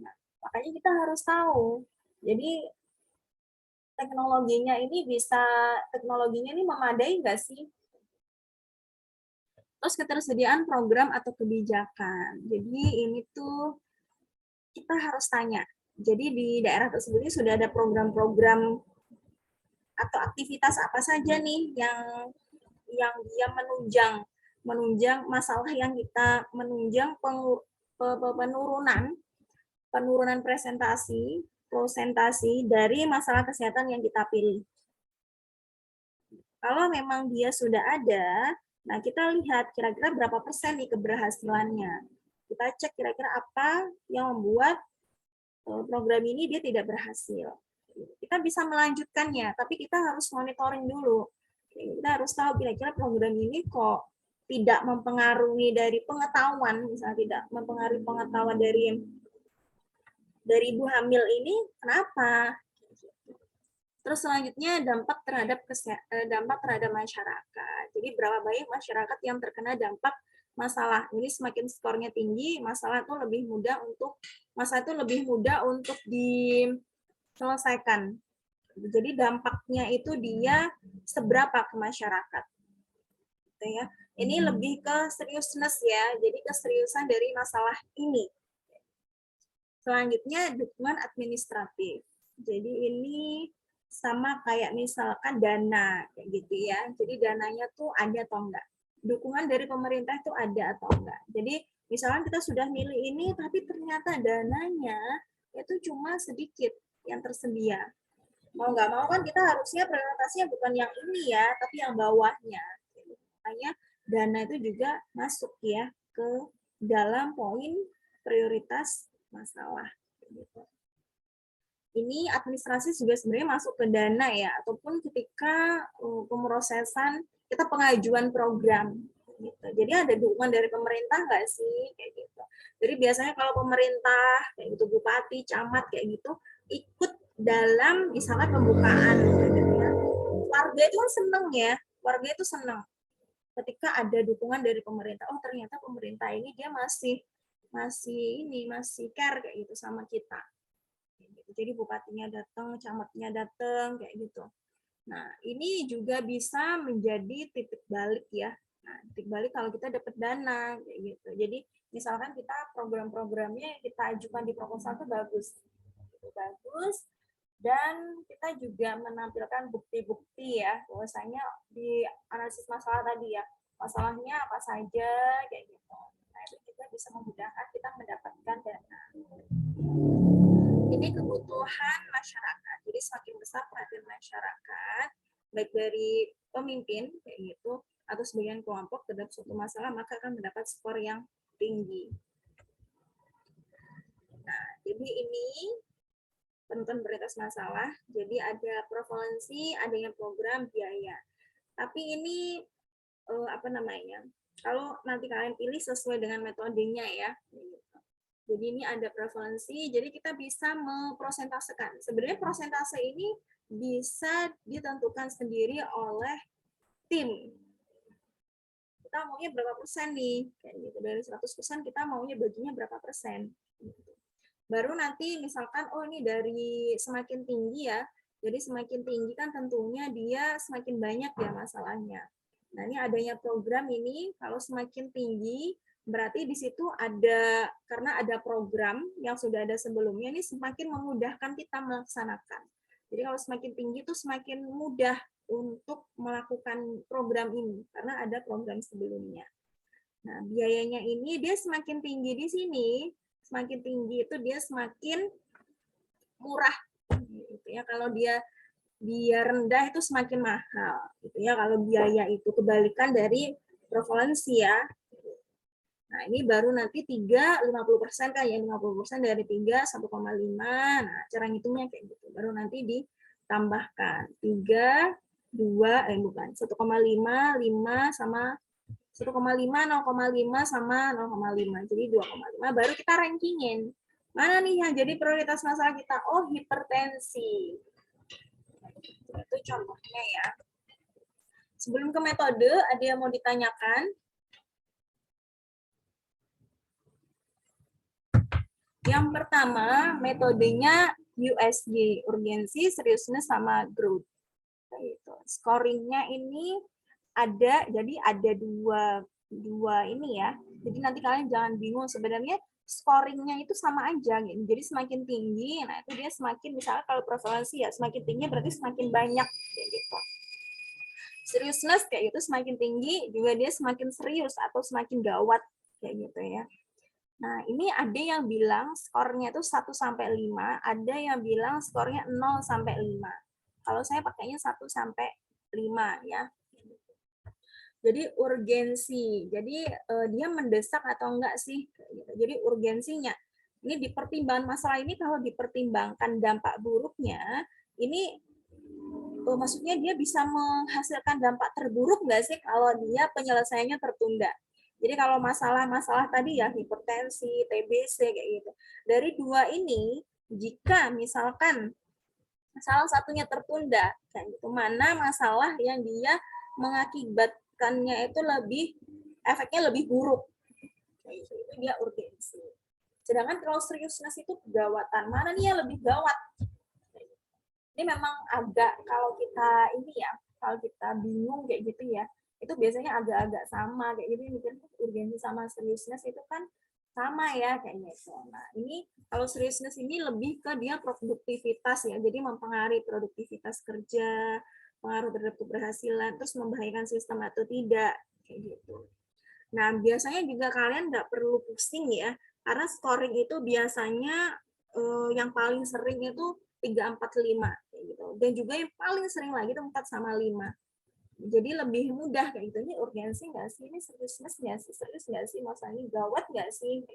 Nah, makanya kita harus tahu. Jadi teknologinya ini memadai nggak sih? Terus ketersediaan program atau kebijakan. Jadi ini tuh kita harus tanya. Jadi di daerah tersebut sudah ada program-program atau aktivitas apa saja nih yang dia menunjang masalah yang kita menunjang penurunan presentasi dari masalah kesehatan yang kita pilih. Kalau memang dia sudah ada, nah kita lihat kira-kira berapa persen nih keberhasilannya. Kita cek kira-kira apa yang membuat program ini dia tidak berhasil. Kita bisa melanjutkannya, tapi kita harus monitoring dulu. Kita harus tahu kira-kira program ini kok tidak mempengaruhi dari pengetahuan, misalnya tidak mempengaruhi pengetahuan dari ibu hamil ini, kenapa? Terus selanjutnya dampak terhadap masyarakat. Jadi berapa banyak masyarakat yang terkena dampak masalah. Ini semakin skornya tinggi, masalah itu lebih mudah untuk diselesaikan. Jadi dampaknya itu dia seberapa ke masyarakat. Gitu ya. Ini lebih ke seriousness ya. Jadi keseriusan dari masalah ini. Selanjutnya dukungan administratif. Jadi ini sama kayak misalkan dana kayak gitu ya. Jadi dananya tuh ada atau enggak. Dukungan dari pemerintah itu ada atau enggak. Jadi misalkan kita sudah milih ini tapi ternyata dananya itu cuma sedikit yang tersedia. Mau nggak mau kan kita harusnya prioritasnya bukan yang ini ya, tapi yang bawahnya. Makanya dana itu juga masuk ya ke dalam poin prioritas masalah. Ini administrasi juga sebenarnya masuk ke dana ya, ataupun ketika pemrosesan kita pengajuan program. Gitu. Jadi ada dukungan dari pemerintah nggak sih kayak gitu. Jadi biasanya kalau pemerintah kayak gitu bupati, camat kayak gitu ikut dalam misalkan pembukaan. Gitu ya. Warga itu kan seneng ya, warga itu seneng ketika ada dukungan dari pemerintah. Oh ternyata pemerintah ini dia masih care kayak gitu sama kita. Jadi bupatinya datang, camatnya datang kayak gitu. Nah, ini juga bisa menjadi titik balik ya. Nah, titik balik kalau kita dapat dana kayak gitu. Jadi misalkan kita program-programnya kita ajukan di proposal itu bagus. Itu bagus dan kita juga menampilkan bukti-bukti ya bahwasanya di analisis masalah tadi ya. Masalahnya apa saja kayak gitu. Nah, itu juga bisa memudahkan kita mendapatkan dana. Ini kebutuhan masyarakat. Jadi semakin besar perhatian masyarakat, baik dari pemimpin kayak gitu atau sebagian kelompok terhadap suatu masalah, maka akan mendapat skor yang tinggi. Nah, jadi ini penentuan prioritas masalah. Jadi ada prevalensi, adanya program, biaya. Tapi ini apa namanya? Kalau nanti kalian pilih sesuai dengan metodenya ya. Jadi ini ada prevalensi, jadi kita bisa memprosentasekan. Sebenarnya prosentase ini bisa ditentukan sendiri oleh tim. Kita maunya berapa persen nih? Kayak gitu. Dari 100% kita maunya baginya berapa persen? Baru nanti misalkan, oh ini dari semakin tinggi ya, jadi semakin tinggi kan tentunya dia semakin banyak ya masalahnya. Nah ini adanya program ini, kalau semakin tinggi, berarti di situ ada, karena ada program yang sudah ada sebelumnya, ini semakin memudahkan kita melaksanakan. Jadi kalau semakin tinggi itu semakin mudah untuk melakukan program ini, karena ada program sebelumnya. Nah, biayanya ini dia semakin tinggi di sini, semakin tinggi itu dia semakin murah. Gitu ya. Kalau dia rendah itu semakin mahal. Gitu ya. Kalau biaya itu kebalikan dari prevalensi ya. Nah, ini baru nanti 3, 50% kan ya, 50% dari 3, 1,5. Nah, cara ngitungnya kayak gitu. Baru nanti ditambahkan 3, 2, bukan, 1,5, 5 sama 1,5, 0,5 sama 0,5. Jadi 2,5. Baru kita rankingin. Mana nih yang jadi prioritas masalah kita? Oh, hipertensi. Itu contohnya ya. Sebelum ke metode, ada yang mau ditanyakan? Yang pertama, metodenya USG, urgensi, seriousness, sama growth. Scoringnya ini ada, jadi ada dua ini ya. Jadi nanti kalian jangan bingung, sebenarnya scoringnya itu sama aja gitu. Jadi semakin tinggi, nah itu dia semakin, misalnya kalau prevalensi ya semakin tinggi berarti semakin banyak kayak gitu. Seriousness kayak gitu, semakin tinggi juga dia semakin serius atau semakin gawat kayak gitu ya. Nah, ini ada yang bilang skornya itu 1 sampai 5, ada yang bilang skornya 0 sampai 5. Kalau saya pakainya 1 sampai 5 ya. Jadi urgensi. Jadi dia mendesak atau enggak sih? Jadi urgensinya. Ini di pertimbangan masalah ini kalau dipertimbangkan dampak buruknya, ini maksudnya dia bisa menghasilkan dampak terburuk enggak sih kalau dia penyelesaiannya tertunda? Jadi kalau masalah-masalah tadi ya hipertensi, TBC kayak gitu. Dari dua ini, jika misalkan salah satunya tertunda, kayak gitu, mana masalah yang dia mengakibatkannya itu efeknya lebih buruk. Kayak gitu, itu dia urgensi. Sedangkan kalau seriousness itu kegawatan, mana nih yang lebih gawat? Ini memang agak kalau kita ini ya, kalau kita bingung kayak gitu ya, itu biasanya agak-agak sama kayak gitu, mikir urgensi sama seriousness itu kan sama ya kayaknya itu. Nah ini kalau seriousness ini lebih ke dia produktivitas ya, jadi mempengaruhi produktivitas kerja, pengaruh terhadap keberhasilan, terus membahayakan sistem atau tidak kayak gitu. Nah biasanya juga kalian nggak perlu pusing ya, karena scoring itu biasanya yang paling sering itu 3, 4, 5 gitu. Dan juga yang paling sering lagi itu 4 sama 5. Jadi lebih mudah kayak gitu. Ini urgensi nggak sih? Ini seriousness nggak sih? Serius nggak sih? Masalah ini gawat nggak sih?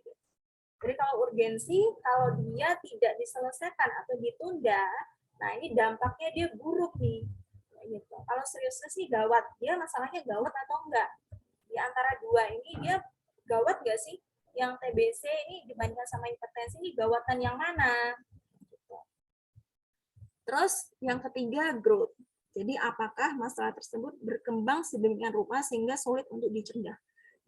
Jadi kalau urgensi, kalau dia tidak diselesaikan atau ditunda, nah ini dampaknya dia buruk nih. Gitu. Kalau seriousness sih gawat. Dia masalahnya gawat atau enggak? Di antara dua ini dia gawat nggak sih? Yang TBC ini dibandingkan sama hipertensi ini gawatan yang mana? Terus yang ketiga growth. Jadi apakah masalah tersebut berkembang sedemikian rupa sehingga sulit untuk dicegah.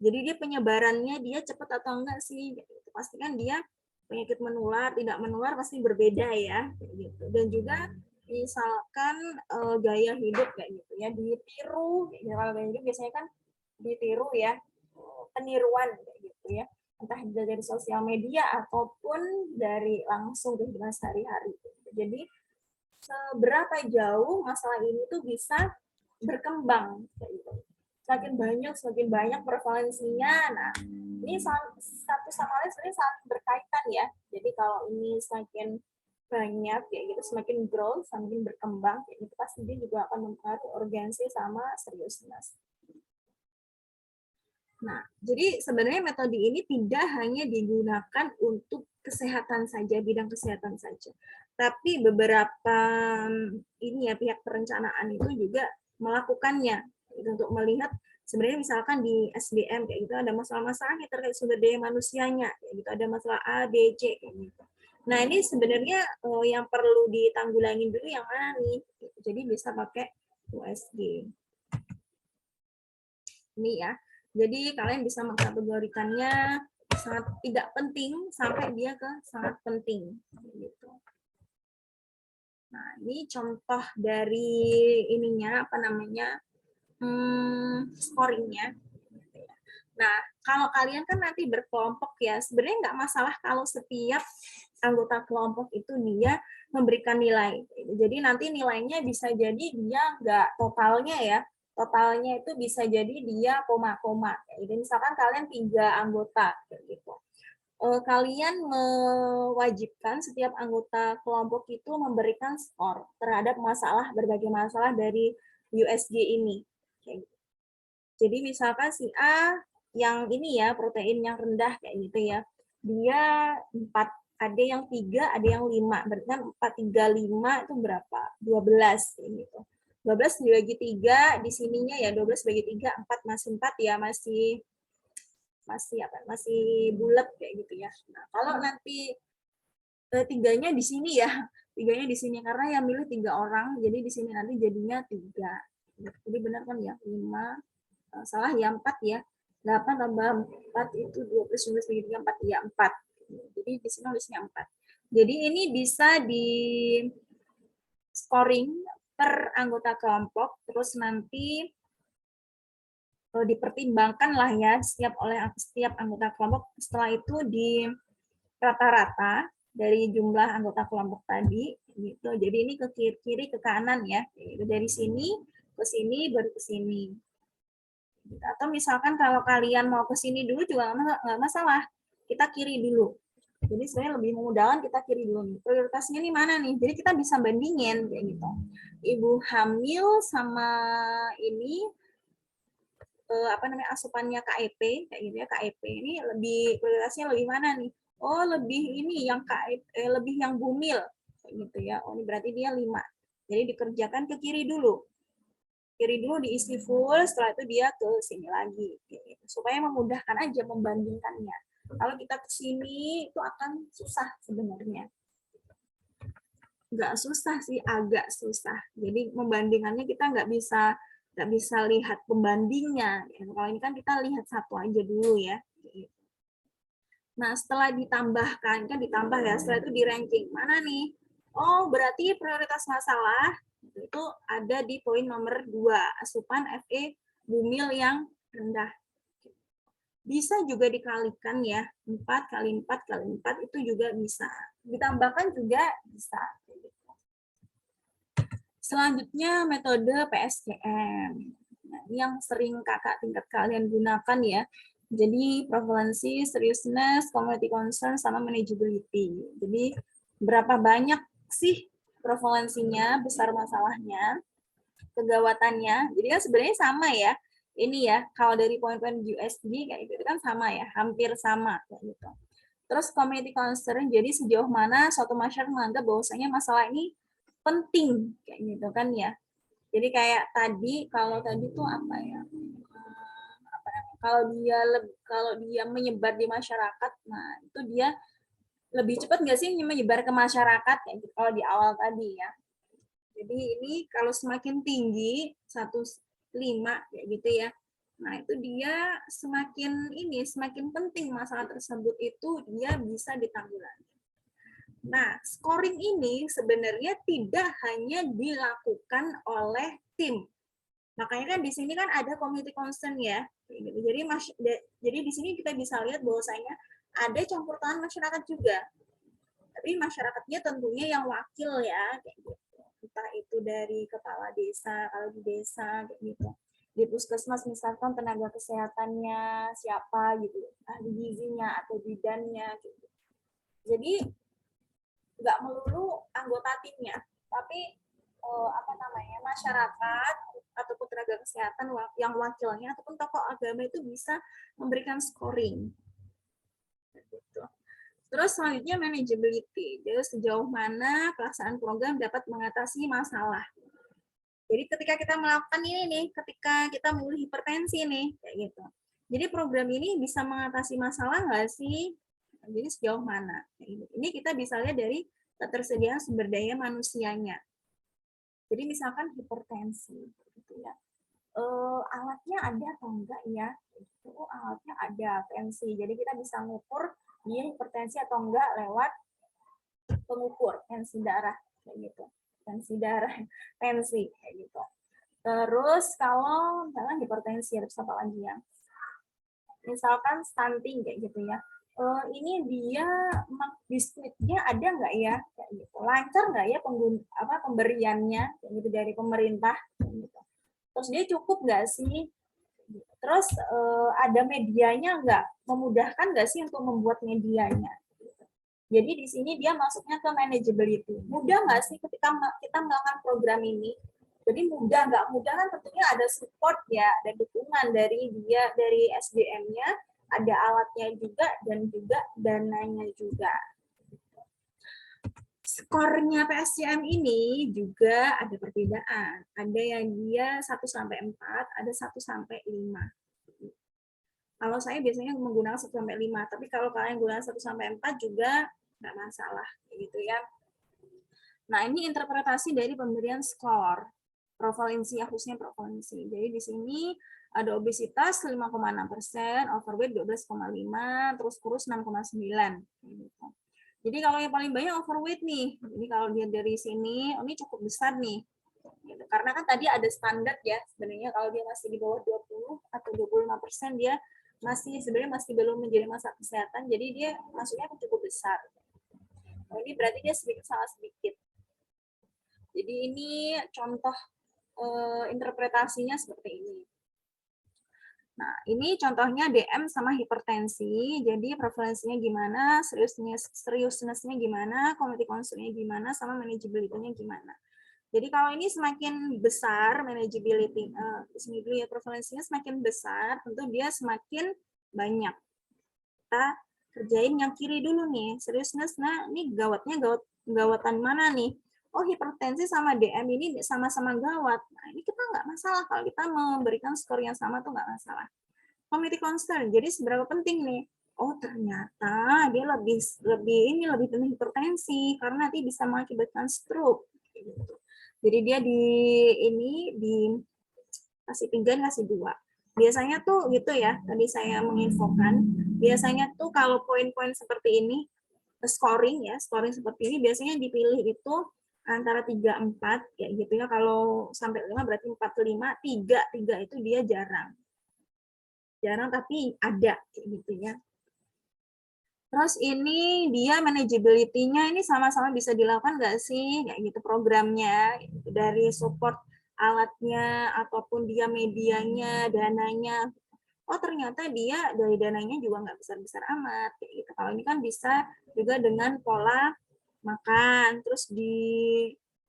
Jadi dia penyebarannya dia cepat atau enggak sih? Gitu. Pastikan dia penyakit menular, tidak menular pasti berbeda ya. Gitu. Dan juga misalkan gaya hidup kayak gitu ya, ditiru. Kalau gaya hidup biasanya kan ditiru ya, peniruan kayak gitu ya. Entah dari sosial media ataupun dari langsung kehidupan sehari-hari. Jadi seberapa jauh masalah ini tuh bisa berkembang kayak gitu. Semakin banyak prevalensinya. Nah, ini satu sama lain sebenarnya sangat berkaitan ya. Jadi kalau ini semakin banyak kayak gitu, semakin growth, semakin berkembang kayak gitu, pasti dia juga akan mempengaruhi urgensi sama seriousness. Nah, jadi sebenarnya metode ini tidak hanya digunakan untuk kesehatan saja, bidang kesehatan saja. Tapi beberapa ini ya pihak perencanaan itu juga melakukannya untuk melihat sebenarnya misalkan di SDM kayak gitu ada masalah-masalahnya terkait sumber daya manusianya kayak gitu, ada masalah A, B, C kayak gitu. Nah, ini sebenarnya yang perlu ditanggulangin dulu yang mana nih? Jadi bisa pakai USG. Ini ya. Jadi kalian bisa mengkategorikannya sangat tidak penting sampai dia ke sangat penting gitu. Nah, ini contoh dari ininya apa namanya? Scoringnya. Nah, kalau kalian kan nanti berkelompok ya, sebenarnya nggak masalah kalau setiap anggota kelompok itu dia memberikan nilai. Jadi nanti nilainya bisa jadi dia nggak totalnya ya, totalnya itu bisa jadi dia koma-koma. Jadi misalkan kalian 3 anggota gitu. Kalian mewajibkan setiap anggota kelompok itu memberikan skor terhadap berbagai masalah dari USG ini. Jadi misalkan si A yang ini ya protein yang rendah kayak gitu ya, dia 4, ada yang 3, ada yang 5, berarti kan 4, 3, 5 itu berapa? 12 gitu. 12 dibagi 3 di sininya ya 12 bagi 3 4 masih 4 ya masih bulat kayak gitu ya. Nah, kalau nanti tiganya di sini ya, tiganya di sini karena yang milih 3 orang, jadi di sini nanti jadinya 3. Jadi benar kan ya 5 salah ya 4 ya. 8 tambah 4 itu 12, 19 bagi 3, 4 ya 4. Jadi di sini nulisnya 4. Jadi ini bisa di scoring per anggota kelompok, terus nanti dipertimbangkan lah ya oleh setiap anggota kelompok. Setelah itu di rata-rata dari jumlah anggota kelompok tadi gitu. Jadi ini ke kiri ke kanan ya. Dari sini ke sini baru ke sini. Atau misalkan kalau kalian mau ke sini dulu juga nggak masalah. Kita kiri dulu. Jadi sebenarnya lebih memudahkan kita kiri dulu. Prioritasnya nih mana nih? Jadi kita bisa bandingin kayak gitu. Ibu hamil sama ini apa namanya asupannya KEP kayak gitu ya, KEP ini lebih prioritasnya lebih mana nih? Oh, lebih ini yang KEP lebih yang bumil kayak gitu ya. Oh, ini berarti dia 5. Jadi dikerjakan ke kiri dulu. Kiri dulu diisi full, setelah itu dia ke sini lagi gitu. Supaya memudahkan aja membandingkannya. Kalau kita ke sini itu akan susah sebenarnya. Nggak susah sih, agak susah. Jadi membandingannya kita nggak bisa lihat pembandingnya. Kalau ini kan kita lihat satu aja dulu ya. Nah, setelah ditambahkan, kan ditambah ya, setelah itu di ranking. Mana nih? Oh, berarti prioritas masalah itu ada di poin nomor 2, asupan Fe bumil yang rendah. Bisa juga dikalikan ya, 4 kali 4 kali 4 itu juga bisa. Ditambahkan juga bisa. Selanjutnya metode PSCM. Nah, ini yang sering kakak tingkat kalian gunakan ya. Jadi prevalensi, seriousness, community concern, sama manageability. Jadi berapa banyak sih prevalensinya, besar masalahnya, kegawatannya. Jadi kan sebenarnya sama ya. Ini ya, kalau dari poin-poin USG kayak gitu kan sama ya, hampir sama kayak gitu. Terus community concern, jadi sejauh mana suatu masyarakat menganggap bahwasanya masalah ini penting kayak gitu kan ya. Jadi kayak kalau tadi tuh apa ya? Kalau dia menyebar di masyarakat, nah itu dia lebih cepat nggak sih menyebar ke masyarakat kayak gitu kalau di awal tadi ya. Jadi ini kalau semakin tinggi 1,5 kayak gitu ya. Nah, itu dia semakin penting masalah tersebut itu dia bisa ditanggulangi. Nah, scoring ini sebenarnya tidak hanya dilakukan oleh tim. Makanya kan di sini kan ada community concern ya. Jadi di sini kita bisa lihat bahwasanya ada campur tangan masyarakat juga. Tapi masyarakatnya tentunya yang wakil ya, kayak gitu. Entah itu dari kepala desa, kalau di desa kayak gitu. Di puskesmas misalkan tenaga kesehatannya siapa gitu, ahli gizinya atau bidannya gitu. Jadi nggak melulu anggota timnya, tapi masyarakat ataupun tenaga kesehatan yang wakilnya ataupun tokoh agama itu bisa memberikan scoring. Gitu. Terus selanjutnya manageability. Jadi sejauh mana pelaksanaan program dapat mengatasi masalah. Jadi ketika kita melakukan ini nih, ketika kita memilih hipertensi nih, kayak gitu. Jadi program ini bisa mengatasi masalah nggak sih? Jadi sejauh mana? Ini kita bisa lihat dari ketersediaan sumber daya manusianya. Jadi misalkan hipertensi, gitu ya. Alatnya ada atau enggak ya? Itu alatnya ada tensi. Jadi kita bisa ngukur dia hipertensi atau enggak lewat pengukur tensi darah, kayak gitu. Tensi darah, tensi, kayak gitu. Terus kalau misalkan hipertensi, harus apa lagi ya? Misalkan stunting kayak gitu ya. Ini dia biskuitnya ada nggak ya? Kayak gitu. Lancar nggak ya pemberiannya kayak gitu dari pemerintah? Kayak gitu. Terus dia cukup nggak sih? Terus ada medianya nggak? Memudahkan nggak sih untuk membuat medianya? Jadi di sini dia masuknya ke manageability. Mudah nggak sih ketika kita melakukan program ini? Jadi mudah, nggak mudah kan tentunya ada support ya, ada dukungan dari dia, dari SDM-nya, ada alatnya juga, dan juga dananya juga. Skornya PSCM ini juga ada perbedaan. Ada yang dia 1-4, ada 1-5. Kalau saya biasanya menggunakan 1-5, tapi kalau kalian gunakan 1-4 juga nggak masalah, gitu ya. Nah, ini interpretasi dari pemberian skor. Provalensi, khususnya provalensi. Jadi di sini ada obesitas 5,6%, overweight 12,5%, terus kurus 6,9%. Jadi kalau yang paling banyak overweight nih. Jadi kalau dia dari sini, ini cukup besar nih. Karena kan tadi ada standar ya, sebenarnya kalau dia masih di bawah 20 atau 25%, dia sebenarnya masih belum menjadi masalah kesehatan, jadi dia masuknya cukup besar. Nah, ini berarti dia sangat sedikit. Jadi ini contoh interpretasinya seperti ini. Nah, ini contohnya DM sama hipertensi. Jadi prevalensinya gimana, seriousness-nya gimana, community concern-nya gimana, sama manageability-nya gimana. Jadi kalau ini semakin besar manageability, prevalensinya semakin besar, tentu dia semakin banyak. Kita kerjain yang kiri dulu nih, seriousness. Nah, ini gawatan mana nih? Oh, hipertensi sama DM ini sama-sama gawat. Nah, ini kita nggak masalah kalau kita memberikan skor yang sama tuh nggak masalah. Community concern, jadi seberapa penting nih? Oh, ternyata dia lebih penting hipertensi karena nanti bisa mengakibatkan stroke. Jadi dia kasih 3, kasih 2. Biasanya tuh gitu ya, tadi saya menginfokan, biasanya tuh kalau poin-poin seperti ini, scoring seperti ini biasanya dipilih itu antara 3-4 kayak gitu ya. Kalau sampai 5 berarti 4-5, 3 itu dia jarang tapi ada kayak gitu ya. Terus ini dia manageability-nya ini sama-sama bisa dilakukan nggak sih kayak gitu programnya, dari support alatnya ataupun dia medianya, dananya. Oh, ternyata dia dari dananya juga nggak besar-besar amat kayak gitu. Kalau ini kan bisa juga dengan pola makan, terus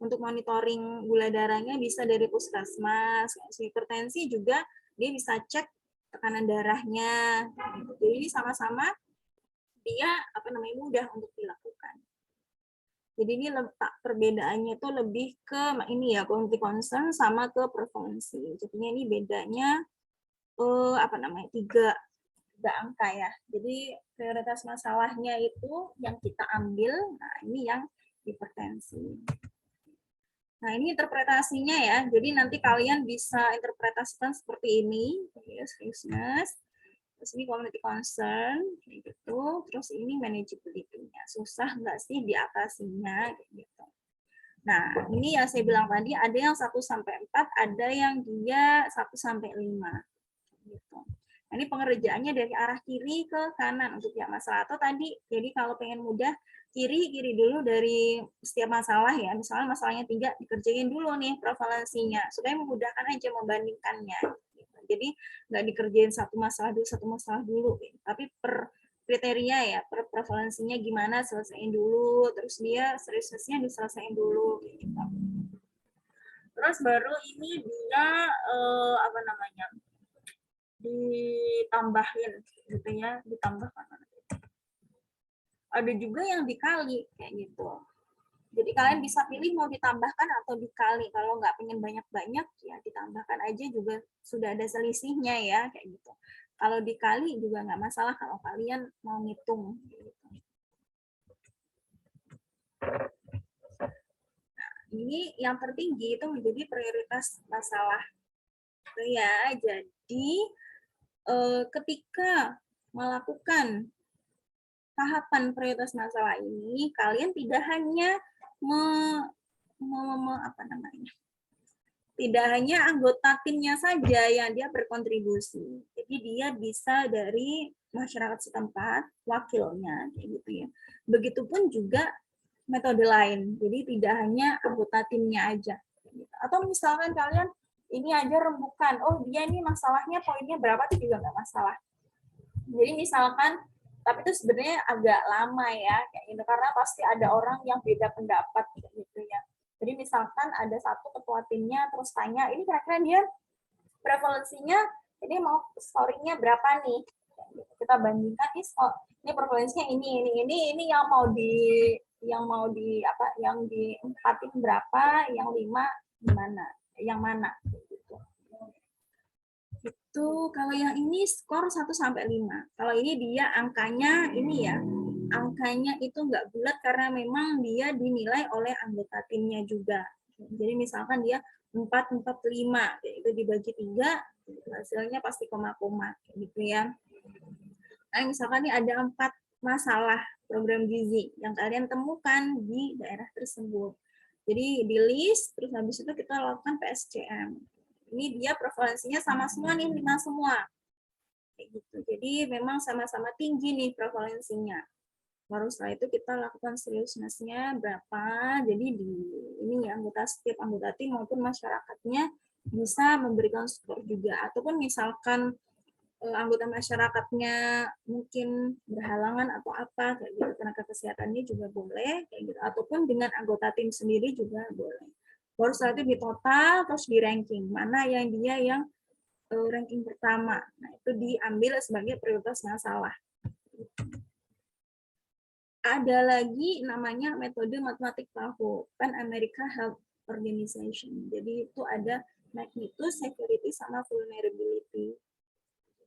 untuk monitoring gula darahnya bisa dari puskesmas. Hipertensi juga dia bisa cek tekanan darahnya. Jadi ini sama-sama dia mudah untuk dilakukan. Jadi ini letak perbedaannya itu lebih ke ini ya, community concern sama ke prevalensi. Jadinya ini bedanya tiga angka ya. Jadi prioritas masalahnya itu yang kita ambil, nah ini yang hipertensi. Nah, ini interpretasinya ya. Jadi nanti kalian bisa interpretasikan seperti ini, seriousness. Terus ini community concern, kayak gitu. Terus ini manageability-nya. Susah nggak sih diatasinya, kayak gitu. Nah, ini yang saya bilang tadi, ada yang 1-4, ada yang dia 1-5. Gitu. Nah, ini pengerjaannya dari arah kiri ke kanan untuk tiap masalah. Atau tadi, jadi kalau pengen mudah, kiri dulu dari setiap masalah ya. Misalnya masalahnya 3, dikerjain dulu nih prevalensinya, supaya memudahkan aja membandingkannya. Jadi nggak dikerjain satu masalah dulu. Tapi per kriteria ya, per prevalensinya gimana, selesaiin dulu, terus dia seriousness-nya diselesaiin dulu. Gitu. Terus baru ini dia apa namanya, ditambahin gitu ya, ditambahkan. Ada juga yang dikali kayak gitu. Jadi kalian bisa pilih mau ditambahkan atau dikali. Kalau nggak pengen banyak-banyak ya ditambahkan aja juga sudah ada selisihnya ya kayak gitu. Kalau dikali juga nggak masalah kalau kalian mau ngitung. Gitu. Nah, ini yang tertinggi itu menjadi prioritas masalah. Ya, jadi ketika melakukan tahapan prioritas masalah ini, kalian tidak hanya apa namanya, tidak hanya anggota timnya saja yang dia berkontribusi. Jadi dia bisa dari masyarakat setempat, wakilnya, kayak gitu ya. Begitupun juga metode lain. Jadi tidak hanya anggota timnya aja. Atau misalkan kalian ini aja rembukan, oh dia ini masalahnya poinnya berapa itu juga nggak masalah. Jadi misalkan, tapi itu sebenarnya agak lama ya, kayak gitu, karena pasti ada orang yang beda pendapat gitu ya. Jadi misalkan ada satu ketua timnya terus tanya, ini kira-kira dia prevalensinya, ini mau scoringnya berapa nih? Kita bandingkan ini prevalensinya ini yang mau di apa, yang di 4 berapa, yang 5 gimana, yang mana? Itu kalau yang ini skor 1 sampai 5. Kalau ini dia angkanya ini ya. Angkanya itu nggak bulat karena memang dia dinilai oleh anggota timnya juga. Jadi misalkan dia 4, 4, 5, itu dibagi 3, hasilnya pasti koma-koma gitu ya. Nah, misalkan ini ada 4 masalah program gizi yang kalian temukan di daerah tersebut. Jadi di list, terus habis itu kita lakukan PSCM. Ini dia prevalensinya sama semua nih, 5 semua. Kayak gitu. Jadi memang sama-sama tinggi nih prevalensinya. Baru setelah itu kita lakukan seriousness-nya berapa. Jadi di ini ya, setiap anggota tim maupun masyarakatnya bisa memberikan skor juga. Ataupun misalkan anggota masyarakatnya mungkin berhalangan atau apa kayak gitu, tenaga kesehatannya juga boleh kayak gitu, ataupun dengan anggota tim sendiri juga boleh. Baru setelah itu di total terus di ranking mana yang dia yang ranking pertama. Nah, itu diambil sebagai prioritas masalah. Ada lagi namanya metode matematik PAHO, Pan America Health Organization. Jadi itu ada magnitude, severity, sama vulnerability.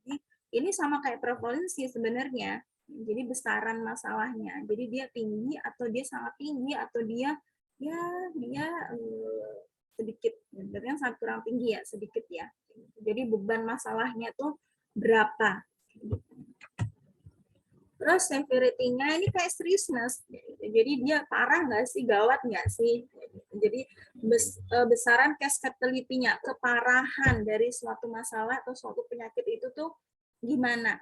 Jadi ini sama kayak prevalensi sebenarnya. Jadi besaran masalahnya. Jadi dia tinggi atau dia sangat tinggi atau dia sedikit, sebenarnya sangat kurang tinggi ya, sedikit ya. Jadi beban masalahnya tuh berapa. Terus severity-nya ini kayak seriousness. Jadi dia parah nggak sih, gawat nggak sih. Jadi besaran case fatality-nya, keparahan dari suatu masalah atau suatu penyakit itu tuh gimana.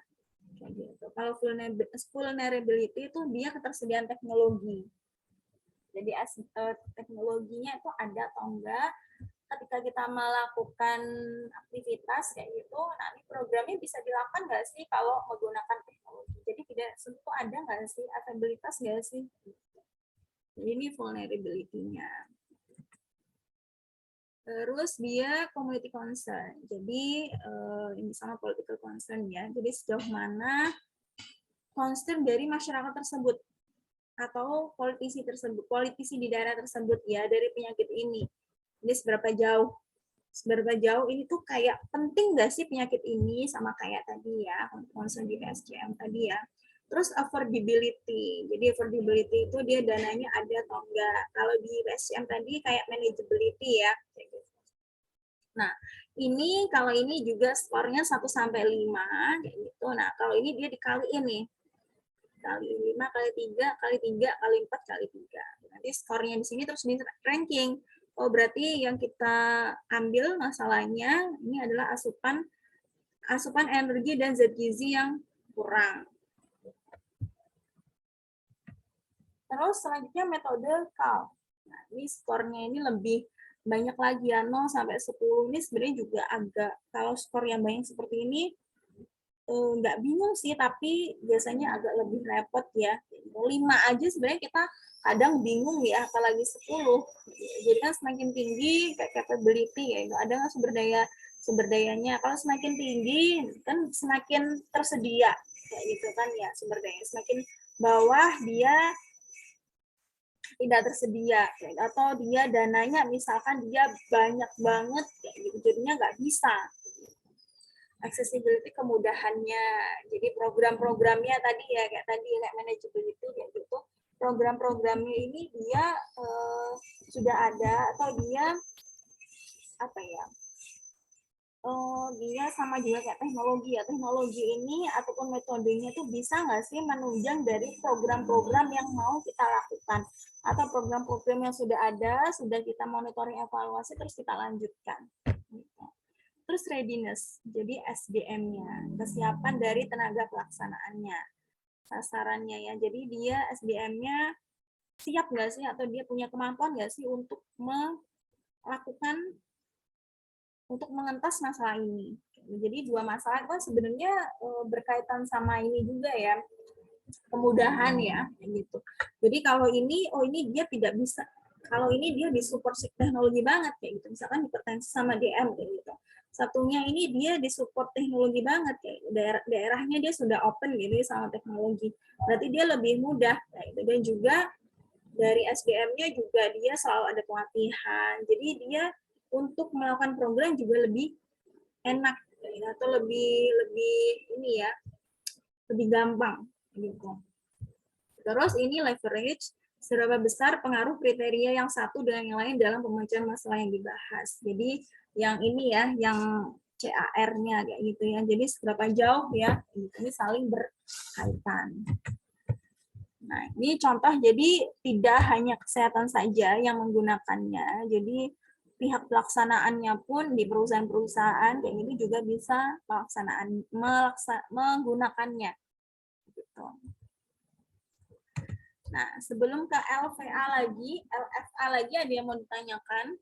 Gitu. Kalau vulnerability itu dia ketersediaan teknologi. Jadi teknologinya itu ada atau enggak. Ketika kita melakukan aktivitas kayak gitu, nah ini programnya bisa dilakukan nggak sih kalau menggunakan teknologi. Jadi tidak tentu ada nggak sih, availabilitas nggak sih. Jadi ini vulnerability-nya. Terus dia community concern. Jadi ini sama political concern ya. Jadi sejauh mana concern dari masyarakat tersebut atau politisi di daerah tersebut ya dari penyakit ini. Ini seberapa jauh ini tuh kayak penting nggak sih penyakit ini, sama kayak tadi ya concern di PSCM tadi ya. Terus affordability. Jadi affordability itu dia dananya ada atau enggak. Kalau di PSCM tadi kayak manageability ya. Nah, ini kalau ini juga skornya 1 sampai 5 kayak gitu. Nah, kalau ini dia dikaliin nih. Kali 5 kali 3 kali 3 kali 4 kali 3. Nanti skornya di sini terus di ranking. Oh, berarti yang kita ambil masalahnya ini adalah asupan energi dan zat gizi yang kurang. Terus selanjutnya metode CAL. Nah, ini skornya ini lebih banyak lagi ya, 0 sampai 10. Ini sebenarnya juga agak, kalau skor yang banyak seperti ini nggak bingung sih, tapi biasanya agak lebih repot ya. 5 aja sebenarnya kita kadang bingung ya, apalagi 10. Jadi kan semakin tinggi kayak capability ya, ada nggak sumber dayanya. Kalau semakin tinggi kan semakin tersedia kayak gitu kan ya sumber daya. Semakin bawah dia tidak tersedia atau dia dananya misalkan dia banyak banget kayak gitu, jadinya nggak bisa. Accessibility kemudahannya, jadi program-programnya tadi ya kayak manageability kayak gitu, program-programnya ini dia sudah ada atau dia apa ya, dia sama juga kayak teknologi ya, teknologi ini ataupun metodenya itu bisa nggak sih menunjang dari program-program yang mau kita lakukan atau program-program yang sudah ada, sudah kita monitoring evaluasi terus kita lanjutkan. Terus readiness, jadi SDM-nya, kesiapan dari tenaga pelaksanaannya, sasarannya ya. Jadi dia SDM-nya siap nggak sih atau dia punya kemampuan nggak sih untuk melakukan, untuk mengentas masalah ini. Jadi 2 masalah itu sebenarnya berkaitan sama ini juga ya, kemudahan ya, gitu. Jadi kalau ini, ini dia tidak bisa, kalau ini dia disupport teknologi banget kayak gitu, misalkan hipertensi sama DM kayak gitu. Satunya ini dia disupport teknologi banget kayak daerahnya dia sudah open gitu sama teknologi. Berarti dia lebih mudah kayak gitu. Dan juga dari SDM-nya juga dia selalu ada pelatihan. Jadi dia untuk melakukan program juga lebih enak atau lebih ini ya, lebih gampang gitu. Terus ini leverage, seberapa besar pengaruh kriteria yang satu dengan yang lain dalam pemecahan masalah yang dibahas. Jadi yang ini ya, yang CAR-nya kayak gitu ya. Jadi seberapa jauh ya, ini saling berkaitan. Nah, ini contoh, jadi tidak hanya kesehatan saja yang menggunakannya. Jadi pihak pelaksanaannya pun di perusahaan-perusahaan kayak gitu juga bisa menggunakannya. Gitu. Nah, sebelum ke LFA lagi ada yang mau ditanyakan?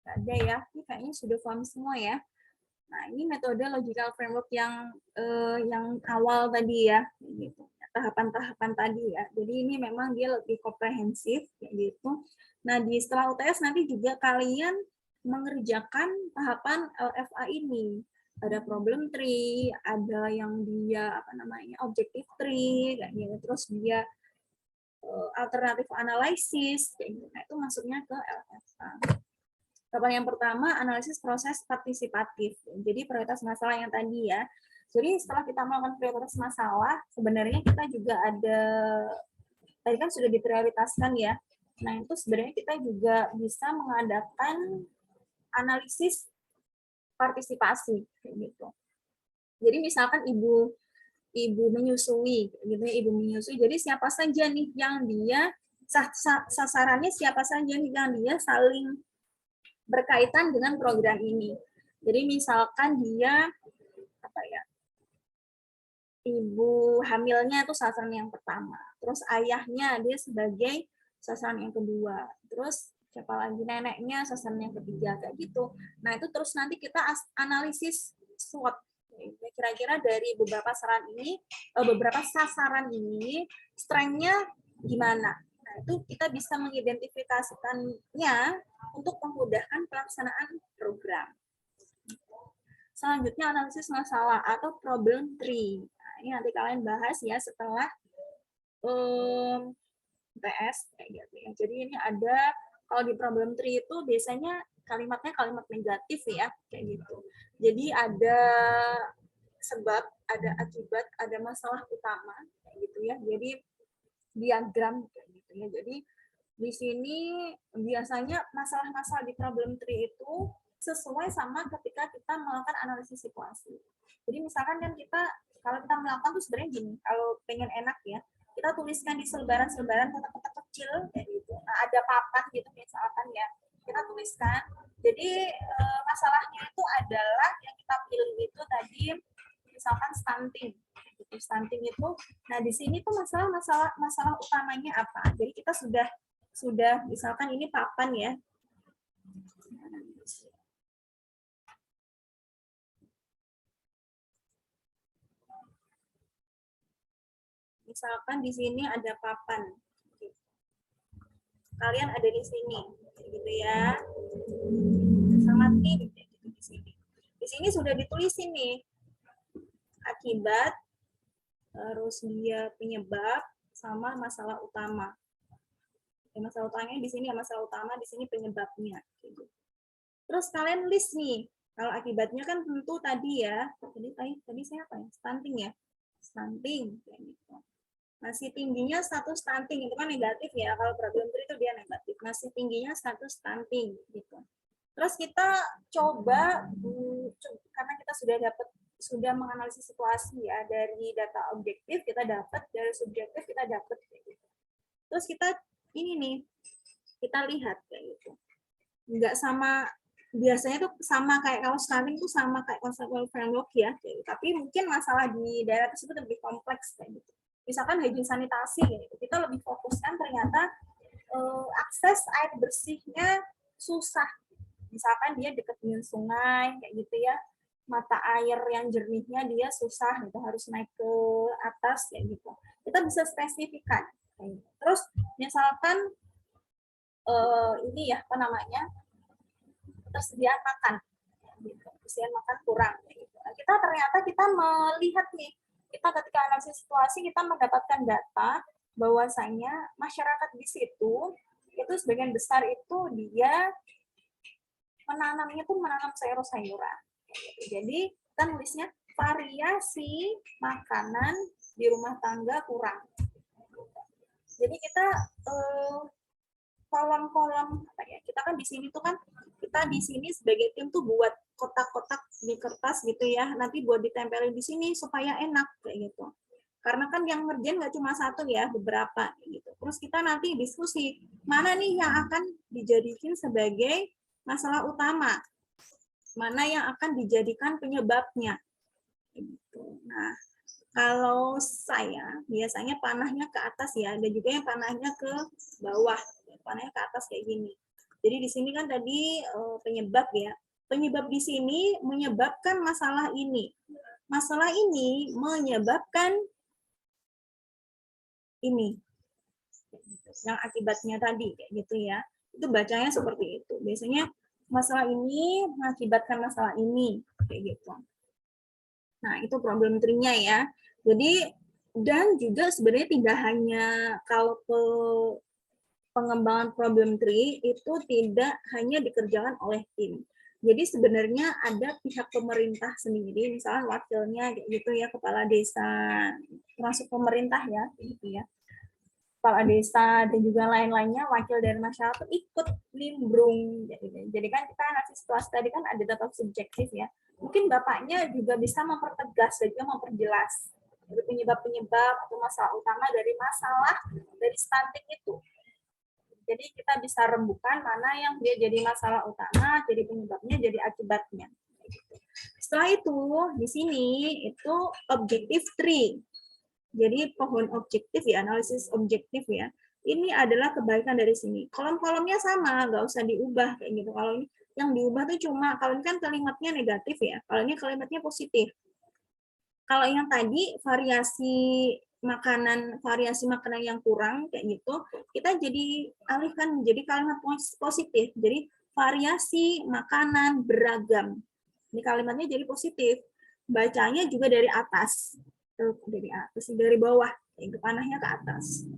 Nggak ada ya, ini kayaknya sudah paham semua ya. Nah, ini metode logical framework yang awal tadi ya, gitu. Tahapan-tahapan tadi ya. Jadi ini memang dia lebih komprehensif kayak gitu. Nah, setelah UTS nanti juga kalian mengerjakan tahapan LFA ini. Ada problem tree, ada yang dia objective tree kayak gitu. Terus dia alternative analysis kayak gitu. Nah, itu masuknya ke LFA. Tahapan yang pertama, analisis proses partisipatif. Jadi prioritas masalah yang tadi ya. Jadi setelah kita melakukan prioritas masalah, sebenarnya kita juga ada, tadi kan sudah diprioritaskan ya. Nah, itu sebenarnya kita juga bisa mengadakan analisis partisipasi gitu. Jadi misalkan ibu menyusui gitu ya, ibu menyusui. Jadi siapa saja nih yang dia sasarannya, siapa saja nih yang dia saling berkaitan dengan program ini. Jadi misalkan dia ibu hamilnya itu sasaran yang pertama, terus ayahnya dia sebagai sasaran yang kedua, terus siapa lagi, neneknya sasaran yang ketiga kayak gitu. Nah, itu terus nanti kita analisis SWOT. Kira-kira dari beberapa sasaran ini strength-nya gimana. Nah, itu kita bisa mengidentifikasikannya untuk memudahkan pelaksanaan program. Selanjutnya analisis masalah atau problem tree. Nah, ini nanti kalian bahas ya setelah PS kayak gitu ya. Jadi ini ada, kalau di problem tree itu biasanya kalimatnya kalimat negatif ya kayak gitu. Jadi ada sebab, ada akibat, ada masalah utama kayak gitu ya. Jadi diagram kayak gitu ya. Jadi di sini biasanya masalah-masalah di problem tree itu sesuai sama ketika kita melakukan analisis situasi. Jadi misalkan kan kita, kalau kita melakukan tuh sebenarnya gini, kalau pengen enak ya, kita tuliskan di selebaran-selebaran kotak-kotak kecil kayak gitu. Nah, ada papan gitu misalkan ya, kita tuliskan. Jadi masalahnya itu adalah yang kita pilih itu tadi misalkan stunting. Stunting itu, nah di sini tuh masalah utamanya apa? Jadi kita sudah misalkan ini papan ya. Misalkan di sini ada papan, kalian ada di sini, gitu ya, sama tim, gitu di sini. Di sini sudah ditulis ini akibat, terus dia penyebab, sama masalah utama. Masalah utamanya di sini, masalah utama di sini penyebabnya. Gitu. Terus kalian list nih, kalau akibatnya kan tentu tadi ya, tadi saya apa ya? Stunting ya, stunting. Kayak gitu. Masih tingginya status stunting itu kan negatif ya, kalau problem 3 itu dia negatif. Masih tingginya status stunting gitu. Terus kita coba, karena kita sudah menganalisis situasi ya, dari data objektif kita dapat, dari subjektif kita dapat. Gitu. Terus kita ini nih, kita lihat kayak gitu. Nggak sama, biasanya tuh sama kayak kalau stunting tuh sama kayak conceptual framework ya, gitu. Tapi mungkin masalah di daerah tersebut lebih kompleks kayak gitu. Misalkan hygiene sanitasi, gitu. Kita lebih fokuskan ternyata akses air bersihnya susah. Misalkan dia dekat dengan sungai kayak gitu ya, mata air yang jernihnya dia susah, gitu, harus naik ke atas kayak gitu. Kita bisa spesifikkan. Terus misalkan ini ya apa namanya, tersediaan makan, gitu. Tersediaan makan kurang. Gitu. Kita ternyata kita melihat nih, kita ketika analisis situasi kita mendapatkan data bahwasanya masyarakat di situ itu sebagian besar itu dia menanamnya tuh menanam sayur-sayuran. Jadi kita nulisnya variasi makanan di rumah tangga kurang. Jadi kita kolom-kolom apa ya, kita kan di sini tuh kan, kita di sini sebagai tim tuh buat kotak-kotak di kertas gitu ya, nanti buat ditempelin di sini supaya enak kayak gitu. Karena kan yang ngerjain nggak cuma satu ya, beberapa gitu. Terus kita nanti diskusi mana nih yang akan dijadikan sebagai masalah utama, mana yang akan dijadikan penyebabnya. Gitu. Nah, kalau saya biasanya panahnya ke atas ya, ada juga yang panahnya ke bawah, panahnya ke atas kayak gini. Jadi di sini kan tadi penyebab ya, penyebab di sini menyebabkan masalah ini. Masalah ini menyebabkan ini, yang akibatnya tadi kayak gitu ya. Itu bacanya seperti itu. Biasanya masalah ini mengakibatkan masalah ini kayak gitu. Nah, itu problem tree-nya ya. Jadi, dan juga sebenarnya tidak hanya kalau pengembangan problem tree itu tidak hanya dikerjakan oleh tim. Jadi sebenarnya ada pihak pemerintah sendiri, misalnya wakilnya gitu ya, kepala desa, termasuk pemerintah ya, gitu ya. Kepala desa dan juga lain-lainnya, wakil dari masyarakat ikut nimbrung. Jadi kan kita analisis situasi tadi kan ada data subjektif ya. Mungkin Bapaknya juga bisa mempertegas dan juga memperjelas penyebab-penyebab atau masalah utama dari masalah dari stunting itu. Jadi kita bisa rembukan mana yang dia jadi masalah utama, jadi penyebabnya, jadi akibatnya. Setelah itu, di sini itu objective tree. Jadi pohon objektif ya, analisis objektif ya. Ini adalah kebaikan dari sini. Kolom-kolomnya sama, nggak usah diubah kayak gitu. Kalau ini yang diubah tuh cuma, kalau ini kan kalimatnya negatif ya, kalau ini kalimatnya positif. Kalau yang tadi variasi makanan yang kurang kayak gitu, kita jadi alihkan menjadi kalimat positif. Jadi variasi makanan beragam. Ini kalimatnya jadi positif. Bacanya juga dari atas, dari bawah, itu panahnya ke atas.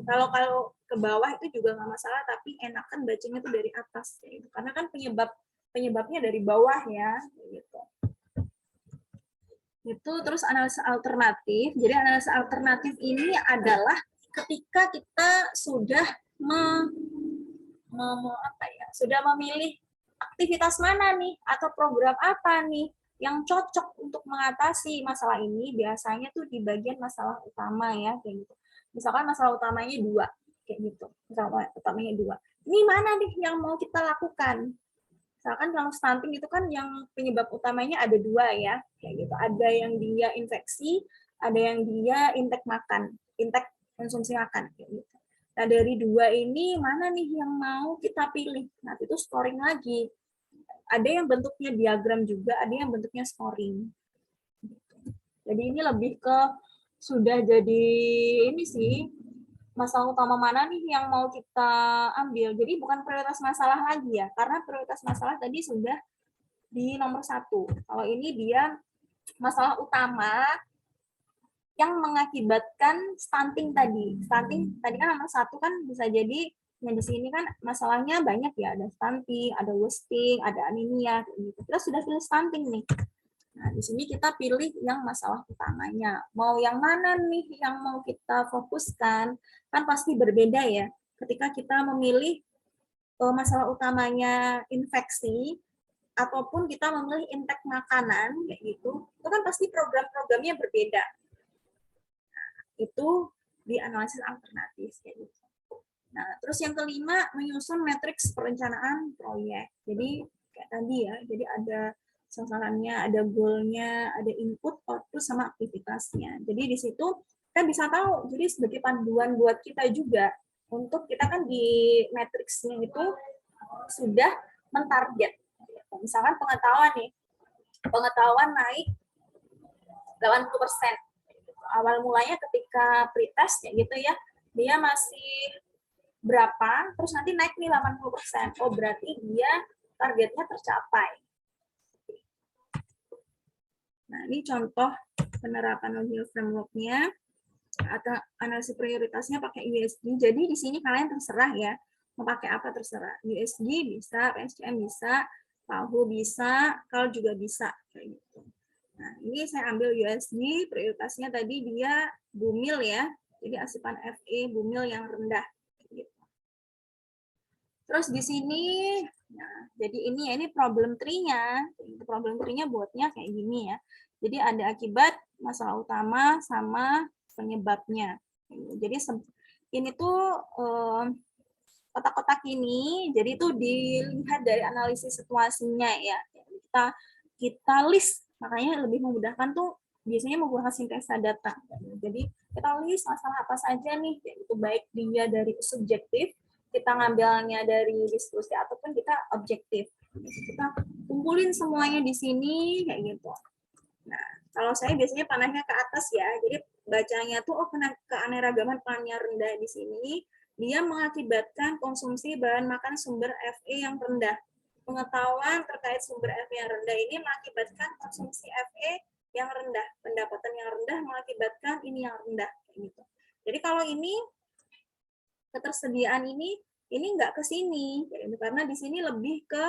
Kalau ke bawah itu juga nggak masalah, tapi enakan bacanya itu dari atas, karena kan penyebabnya dari bawah ya, gitu. Itu terus analisa alternatif. Jadi analisa alternatif ini adalah ketika kita sudah sudah memilih aktivitas mana nih atau program apa nih yang cocok untuk mengatasi masalah ini. Biasanya tuh di bagian masalah utama ya, kayak gitu. Misalkan masalah utamanya 2 kayak gitu. Masalah utamanya 2. Ini mana nih yang mau kita lakukan? Misalkan kalau stunting itu kan yang penyebab utamanya ada 2 ya, kayak gitu. Ada yang dia infeksi, ada yang dia intake konsumsi makan, kayak gitu. Nah, dari dua ini mana nih yang mau kita pilih? Nah, itu scoring lagi. Ada yang bentuknya diagram juga, ada yang bentuknya scoring. Jadi ini lebih ke sudah jadi ini sih, masalah utama mana nih yang mau kita ambil. Jadi bukan prioritas masalah lagi ya, karena prioritas masalah tadi sudah di nomor 1. Kalau ini dia masalah utama yang mengakibatkan stunting tadi. Stunting tadi kan nomor 1 kan bisa jadi yang di sini kan masalahnya banyak ya, ada stunting, ada wasting, ada anemia gitu. Kita sudah pilih stunting nih. Nah, di sini kita pilih yang masalah utamanya. Mau yang mana nih yang mau kita fokuskan? Kan pasti berbeda ya. Ketika kita memilih masalah utamanya infeksi, ataupun kita memilih intake makanan, kayak gitu, itu kan pasti program-programnya berbeda. Itu di analisis alternatif kayak gitu. Nah, terus yang kelima menyusun matriks perencanaan proyek. Jadi kayak tadi ya, jadi ada sasarannya, ada goalnya, ada input, output, sama aktivitasnya. Jadi di situ kita bisa tahu, jadi sebagai panduan buat kita juga untuk kita kan di matriksnya itu sudah mentarget. Misalkan pengetahuan nih, pengetahuan naik 80%. Awal mulanya ketika pretest ya gitu ya, dia masih berapa, terus nanti naik nih 80%. Oh, berarti dia targetnya tercapai. Nah, ini contoh penerapan Agile Framework-nya atau analisis prioritasnya pakai USG. Jadi di sini kalian terserah ya, mau pakai apa terserah. USG bisa, PSCM bisa, PAHU bisa, KAL juga bisa kayak gitu. Nah, ini saya ambil USG, prioritasnya tadi dia bumil ya. Jadi asupan Fe bumil yang rendah. Gitu. Terus di sini, nah, jadi ini problem tree-nya. Problem tree-nya buatnya kayak gini ya. Jadi ada akibat, masalah utama, sama penyebabnya. Jadi ini tuh kotak-kotak ini, jadi itu dilihat dari analisis situasinya ya. Kita list, makanya lebih memudahkan tuh biasanya menggunakan sintesa data. Jadi kita list masalah apa saja nih, itu baik dia dari subjektif, kita ngambilnya dari diskusi ataupun kita objektif. Kita kumpulin semuanya di sini kayak gitu. Nah, kalau saya biasanya panahnya ke atas ya, jadi bacanya tuh oh keanekaragaman panahnya rendah di sini, dia mengakibatkan konsumsi bahan makan sumber Fe yang rendah. Pengetahuan terkait sumber Fe yang rendah ini mengakibatkan konsumsi Fe yang rendah, pendapatan yang rendah mengakibatkan ini yang rendah gitu. Jadi kalau ini ketersediaan ini nggak ke sini, karena di sini lebih ke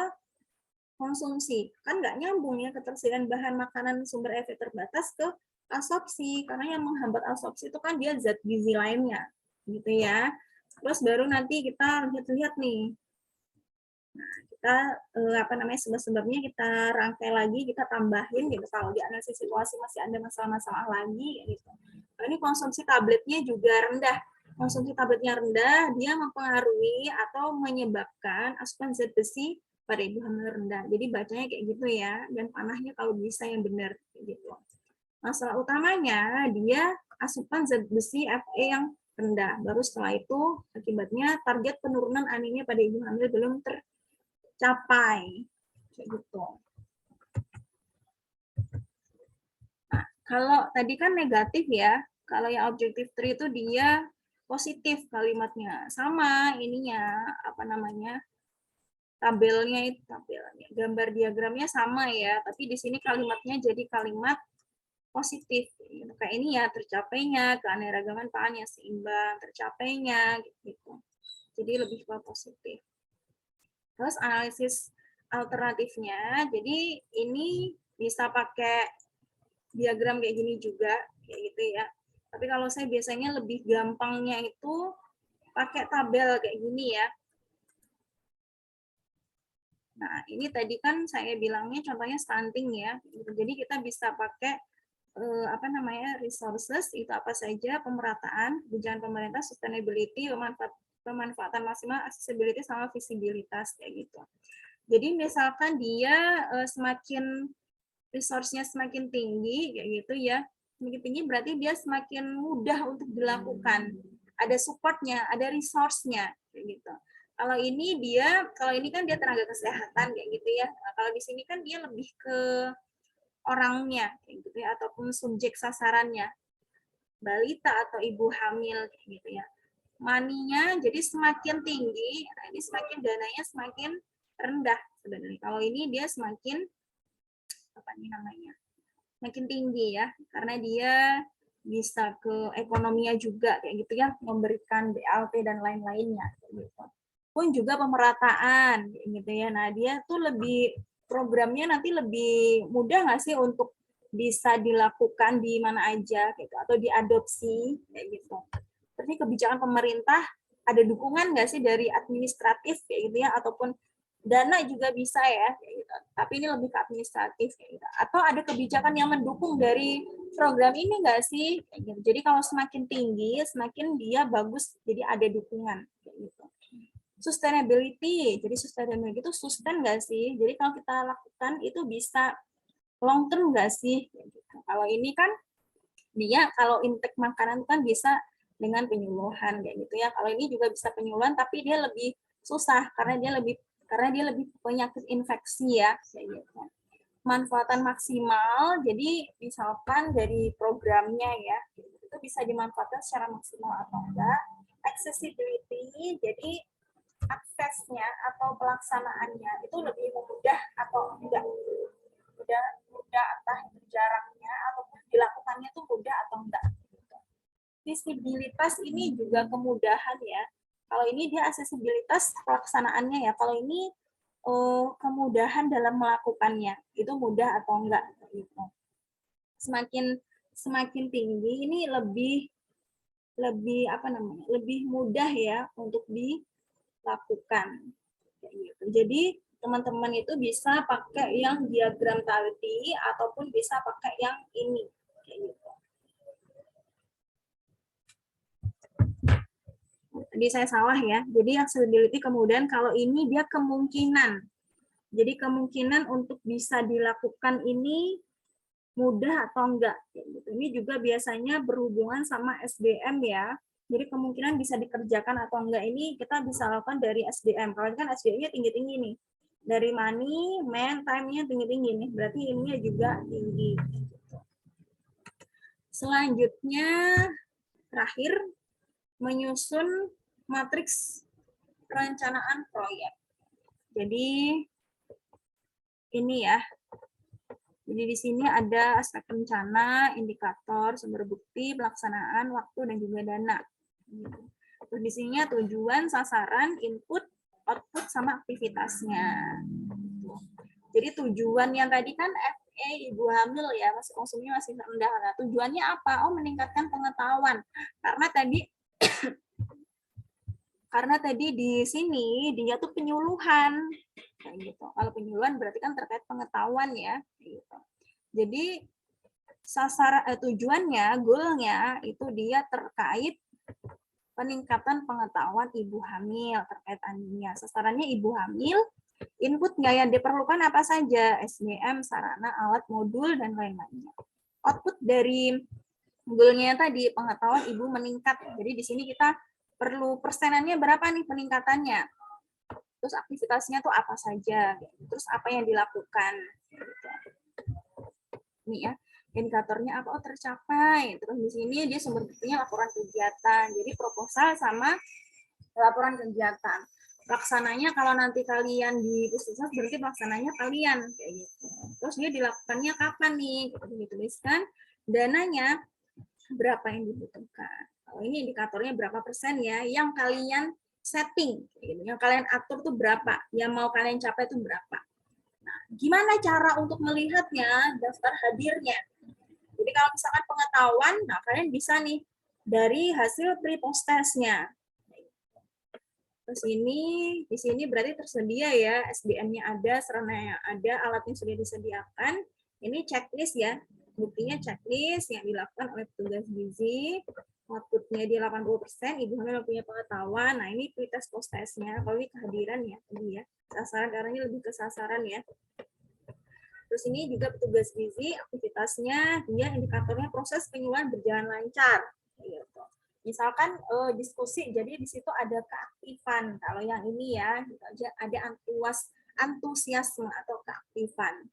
konsumsi. Kan nggak nyambung ya ketersediaan bahan makanan sumber Fe terbatas ke absorpsi, karena yang menghambat absorpsi itu kan dia zat gizi lainnya, gitu ya. Terus baru nanti kita lihat-lihat nih. Nah, kita apa namanya sebab-sebabnya kita rangkai lagi, kita tambahin gitu. Kalau di analisis situasi masih ada masalah-masalah lagi gitu. Nah, ini konsumsi tabletnya juga rendah. Konsumsi tabletnya rendah, dia mempengaruhi atau menyebabkan asupan zat besi pada ibu hamil rendah. Jadi bacanya kayak gitu ya, dan panahnya kalau bisa yang benar gitu. Masalah utamanya dia asupan zat besi Fe yang rendah. Baru setelah itu akibatnya target penurunan anemia pada ibu hamil belum tercapai. Kayak gitu. Nah, kalau tadi kan negatif ya, kalau yang objektif tree itu dia positif kalimatnya. Sama ininya, apa namanya, tabelnya itu, tabelnya, gambar diagramnya sama ya, tapi di sini kalimatnya jadi kalimat positif. Kayak ini ya, tercapainya, keanekaragaman pangan yang seimbang, tercapainya, gitu. Jadi lebih ke positif. Terus analisis alternatifnya, jadi ini bisa pakai diagram kayak gini juga, kayak gitu ya. Tapi kalau saya biasanya lebih gampangnya itu pakai tabel kayak gini ya. Nah, ini tadi kan saya bilangnya contohnya stunting ya. Jadi kita bisa pakai apa namanya resources itu apa saja, pemerataan, kebijakan pemerintah, sustainability, pemanfaatan maksimal, accessibility sama visibilitas kayak gitu. Jadi misalkan dia semakin resource-nya semakin tinggi kayak gitu ya, semakin tinggi berarti dia semakin mudah untuk dilakukan. ada supportnya, ada resource-nya kayak gitu. Kalau ini kan dia tenaga kesehatan kayak gitu ya. Nah, kalau di sini kan dia lebih ke orangnya kayak gitu ya, ataupun subjek sasarannya, balita atau ibu hamil kayak gitu ya. Money-nya jadi semakin tinggi, nah ini semakin dananya semakin rendah sebenarnya. Kalau ini dia semakin apa nih namanya? Makin tinggi ya, karena dia bisa ke ekonominya juga kayak gitu ya, memberikan BLT dan lain-lainnya gitu. Pun juga pemerataan kayak gitu ya. Nah, dia tuh lebih programnya nanti lebih mudah nggak sih untuk bisa dilakukan di mana aja gitu atau diadopsi kayak gitu. Terus kebijakan pemerintah ada dukungan nggak sih dari administratif kayak gitu ya, ataupun dana juga bisa ya kayak gitu. Tapi ini lebih ke administratif kayak gitu. Atau ada kebijakan yang mendukung dari program ini nggak sih kayak gitu. Jadi kalau semakin tinggi semakin dia bagus, jadi ada dukungan kayak gitu. Sustainability, jadi sustainability itu sustain nggak sih? Jadi kalau kita lakukan itu bisa long term nggak sih? Kayak gitu. Kalau ini kan dia kalau intake makanan kan bisa dengan penyuluhan kayak gitu ya. Kalau ini juga bisa penyuluhan tapi dia lebih susah karena dia lebih penyakit infeksi ya kayak gitu. Manfaatan maksimal, jadi misalkan dari programnya ya itu bisa dimanfaatkan secara maksimal atau enggak. Accessibility, jadi aksesnya atau pelaksanaannya itu lebih mudah atau enggak, mudah entah jaraknya ataupun dilakukannya itu mudah atau enggak. Visibilitas ini juga kemudahan ya. Kalau ini dia aksesibilitas pelaksanaannya ya. Kalau ini kemudahan dalam melakukannya itu mudah atau enggak gitu. Semakin tinggi ini lebih apa namanya? Lebih mudah ya untuk dilakukan. Gitu. Jadi teman-teman itu bisa pakai yang diagram tadi ataupun bisa pakai yang ini kayak gitu. Tadi saya salah ya. Jadi accessibility kemudian kalau ini dia kemungkinan. Jadi kemungkinan untuk bisa dilakukan ini mudah atau enggak. Ini juga biasanya berhubungan sama SDM ya. Jadi kemungkinan bisa dikerjakan atau enggak ini kita bisa lakukan dari SDM. Kalau kan SDM-nya tinggi-tinggi nih. Dari money, man, time-nya tinggi-tinggi nih. Berarti ininya juga tinggi. Selanjutnya, terakhir, menyusun matriks perencanaan proyek. Jadi ini ya. Jadi di sini ada aspek rencana, indikator, sumber bukti, pelaksanaan, waktu, dan juga dana. Terus di sini tujuan, sasaran, input, output, sama aktivitasnya. Jadi tujuan yang tadi kan FA ibu hamil ya, masih konsumsinya masih rendah. Nah, tujuannya apa? Oh, meningkatkan pengetahuan. Karena tadi di sini dia tuh penyuluhan kayak gitu. Kalau penyuluhan berarti kan terkait pengetahuan ya gitu. Jadi tujuannya, goalnya itu dia terkait peningkatan pengetahuan ibu hamil terkait anjingnya. Sasarannya ibu hamil, inputnya yang diperlukan apa saja, SDM, sarana, alat, modul, dan lain-lainnya. Output dari goalnya tadi pengetahuan ibu meningkat. Jadi di sini kita perlu persenannya berapa nih peningkatannya. Terus aktivitasnya tuh apa saja. Terus apa yang dilakukan. Ini ya, indikatornya apa? Oh, tercapai. Terus di sini dia sumber buktinya laporan kegiatan. Jadi proposal sama laporan kegiatan. Pelaksananya kalau nanti kalian di puskesmas berarti pelaksananya kalian kayak gitu. Terus dia dilakukannya kapan nih? Gitu dituliskan. Dananya berapa yang dibutuhkan. Kalau ini indikatornya berapa persen ya yang kalian setting, gitu. Yang kalian atur tuh berapa, yang mau kalian capai tuh berapa. Nah, gimana cara untuk melihatnya daftar hadirnya? Jadi kalau misalkan pengetahuan, nah kalian bisa nih dari hasil pre-post testnya. Terus di sini berarti tersedia ya, SDM-nya ada, sarana yang ada, alatnya sudah disediakan. Ini checklist ya, buktinya checklist yang dilakukan oleh petugas gizi, outputnya di 80%, ibu hamil punya pengetahuan. Nah ini pre-test post testnya, kalau ini kehadiran ya, tadi ya, sasaran karena ini lebih ke sasaran ya. Terus ini juga petugas gizi, aktivitasnya, dia indikatornya proses penyuluhan berjalan lancar. Gitu. Misalkan diskusi, jadi di situ ada keaktifan. Kalau yang ini ya, gitu aja, ada antusiasme atau keaktifan.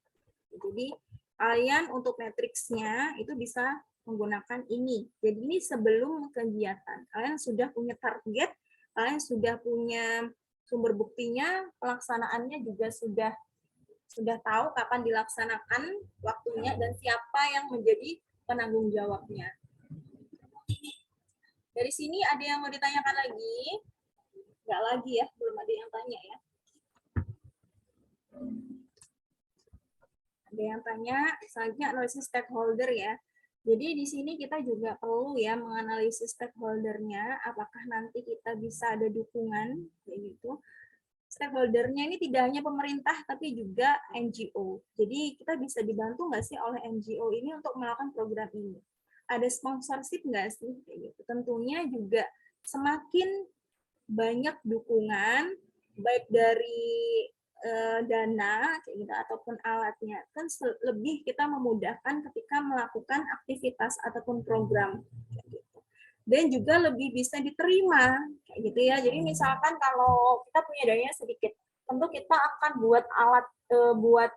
Jadi kalian untuk matriksnya itu bisa menggunakan ini. Jadi ini sebelum kegiatan. Kalian sudah punya target, kalian sudah punya sumber buktinya, pelaksanaannya juga sudah tahu kapan dilaksanakan waktunya dan siapa yang menjadi penanggung jawabnya. Dari sini ada yang mau ditanyakan lagi? Enggak lagi ya, belum ada yang tanya ya. Ada yang tanya, selanjutnya analisis stakeholder ya. Jadi di sini kita juga perlu ya menganalisis stakeholdernya, apakah nanti kita bisa ada dukungan, kayak gitu. Stakeholdernya ini tidak hanya pemerintah, tapi juga NGO. Jadi kita bisa dibantu nggak sih oleh NGO ini untuk melakukan program ini? Ada sponsorship nggak sih? Kayak gitu. Tentunya juga semakin banyak dukungan, baik dari dana kayak gitu ataupun alatnya, kan lebih kita memudahkan ketika melakukan aktivitas ataupun program kayak gitu. Dan juga lebih bisa diterima kayak gitu ya. Jadi misalkan kalau kita punya dananya sedikit, tentu kita akan buat alat buat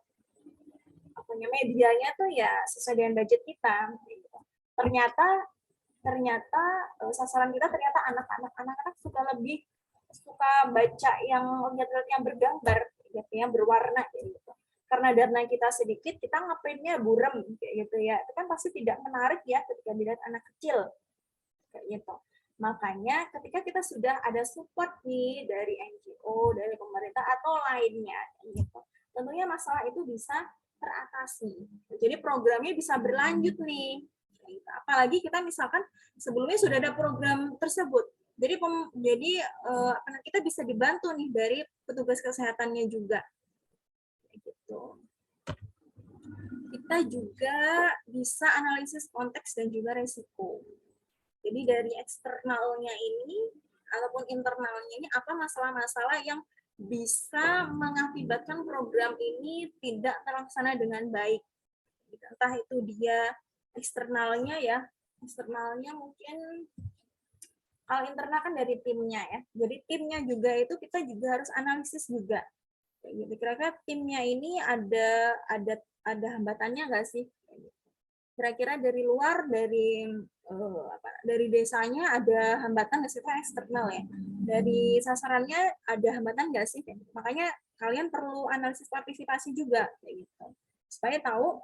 apa namanya medianya tuh ya sesuai dengan budget kita kayak gitu. Ternyata sasaran kita ternyata anak-anak suka baca yang lihat-lihat yang bergambar gitu ya, berwarna gitu. Karena dana kita sedikit, kita ngeprintnya burem kayak gitu ya. Itu kan pasti tidak menarik ya ketika dilihat anak kecil kayak gitu. Makanya ketika kita sudah ada support nih dari NGO, dari pemerintah atau lainnya gitu. Tentunya masalah itu bisa teratasi. Jadi programnya bisa berlanjut nih. Apalagi kita misalkan sebelumnya sudah ada program tersebut. Jadi kita bisa dibantu nih dari petugas kesehatannya juga. Gitu. Kita juga bisa analisis konteks dan juga resiko. Jadi dari eksternalnya ini ataupun internalnya ini apa masalah-masalah yang bisa mengakibatkan program ini tidak terlaksana dengan baik. Entah itu dia eksternalnya ya, eksternalnya mungkin kalau internal kan dari timnya ya. Jadi timnya juga itu kita juga harus analisis juga. Kira-kira timnya ini ada hambatannya nggak sih? Kira-kira dari luar, dari desanya ada hambatan nggak sih? Itu eksternal ya. Dari sasarannya ada hambatan nggak sih? Makanya kalian perlu analisis partisipasi juga, kayak gitu. Supaya tahu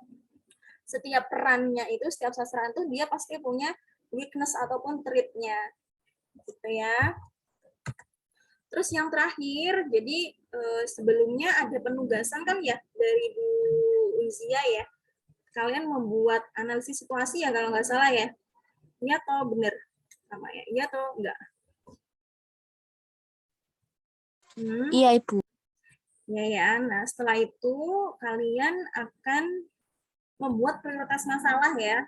setiap perannya itu, setiap sasaran itu dia pasti punya weakness ataupun threat-nya. Gitu ya. Terus yang terakhir, jadi sebelumnya ada penugasan kan ya dari Bu Uzia ya. Kalian membuat analisis situasi ya kalau nggak salah ya. Iya atau benar? Sama ya? Iya atau enggak?
Iya, Ibu.
Ya ya. Nah, setelah itu kalian akan membuat prioritas masalah ya.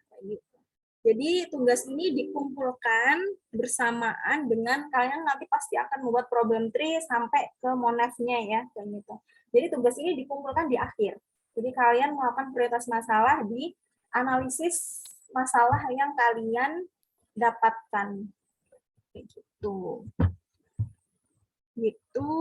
Jadi tugas ini dikumpulkan bersamaan dengan kalian nanti pasti akan membuat problem tree sampai ke monef-nya ya, gitu. Jadi tugas ini dikumpulkan di akhir. Jadi kalian melakukan prioritas masalah di analisis masalah yang kalian dapatkan. Gitu. Gitu.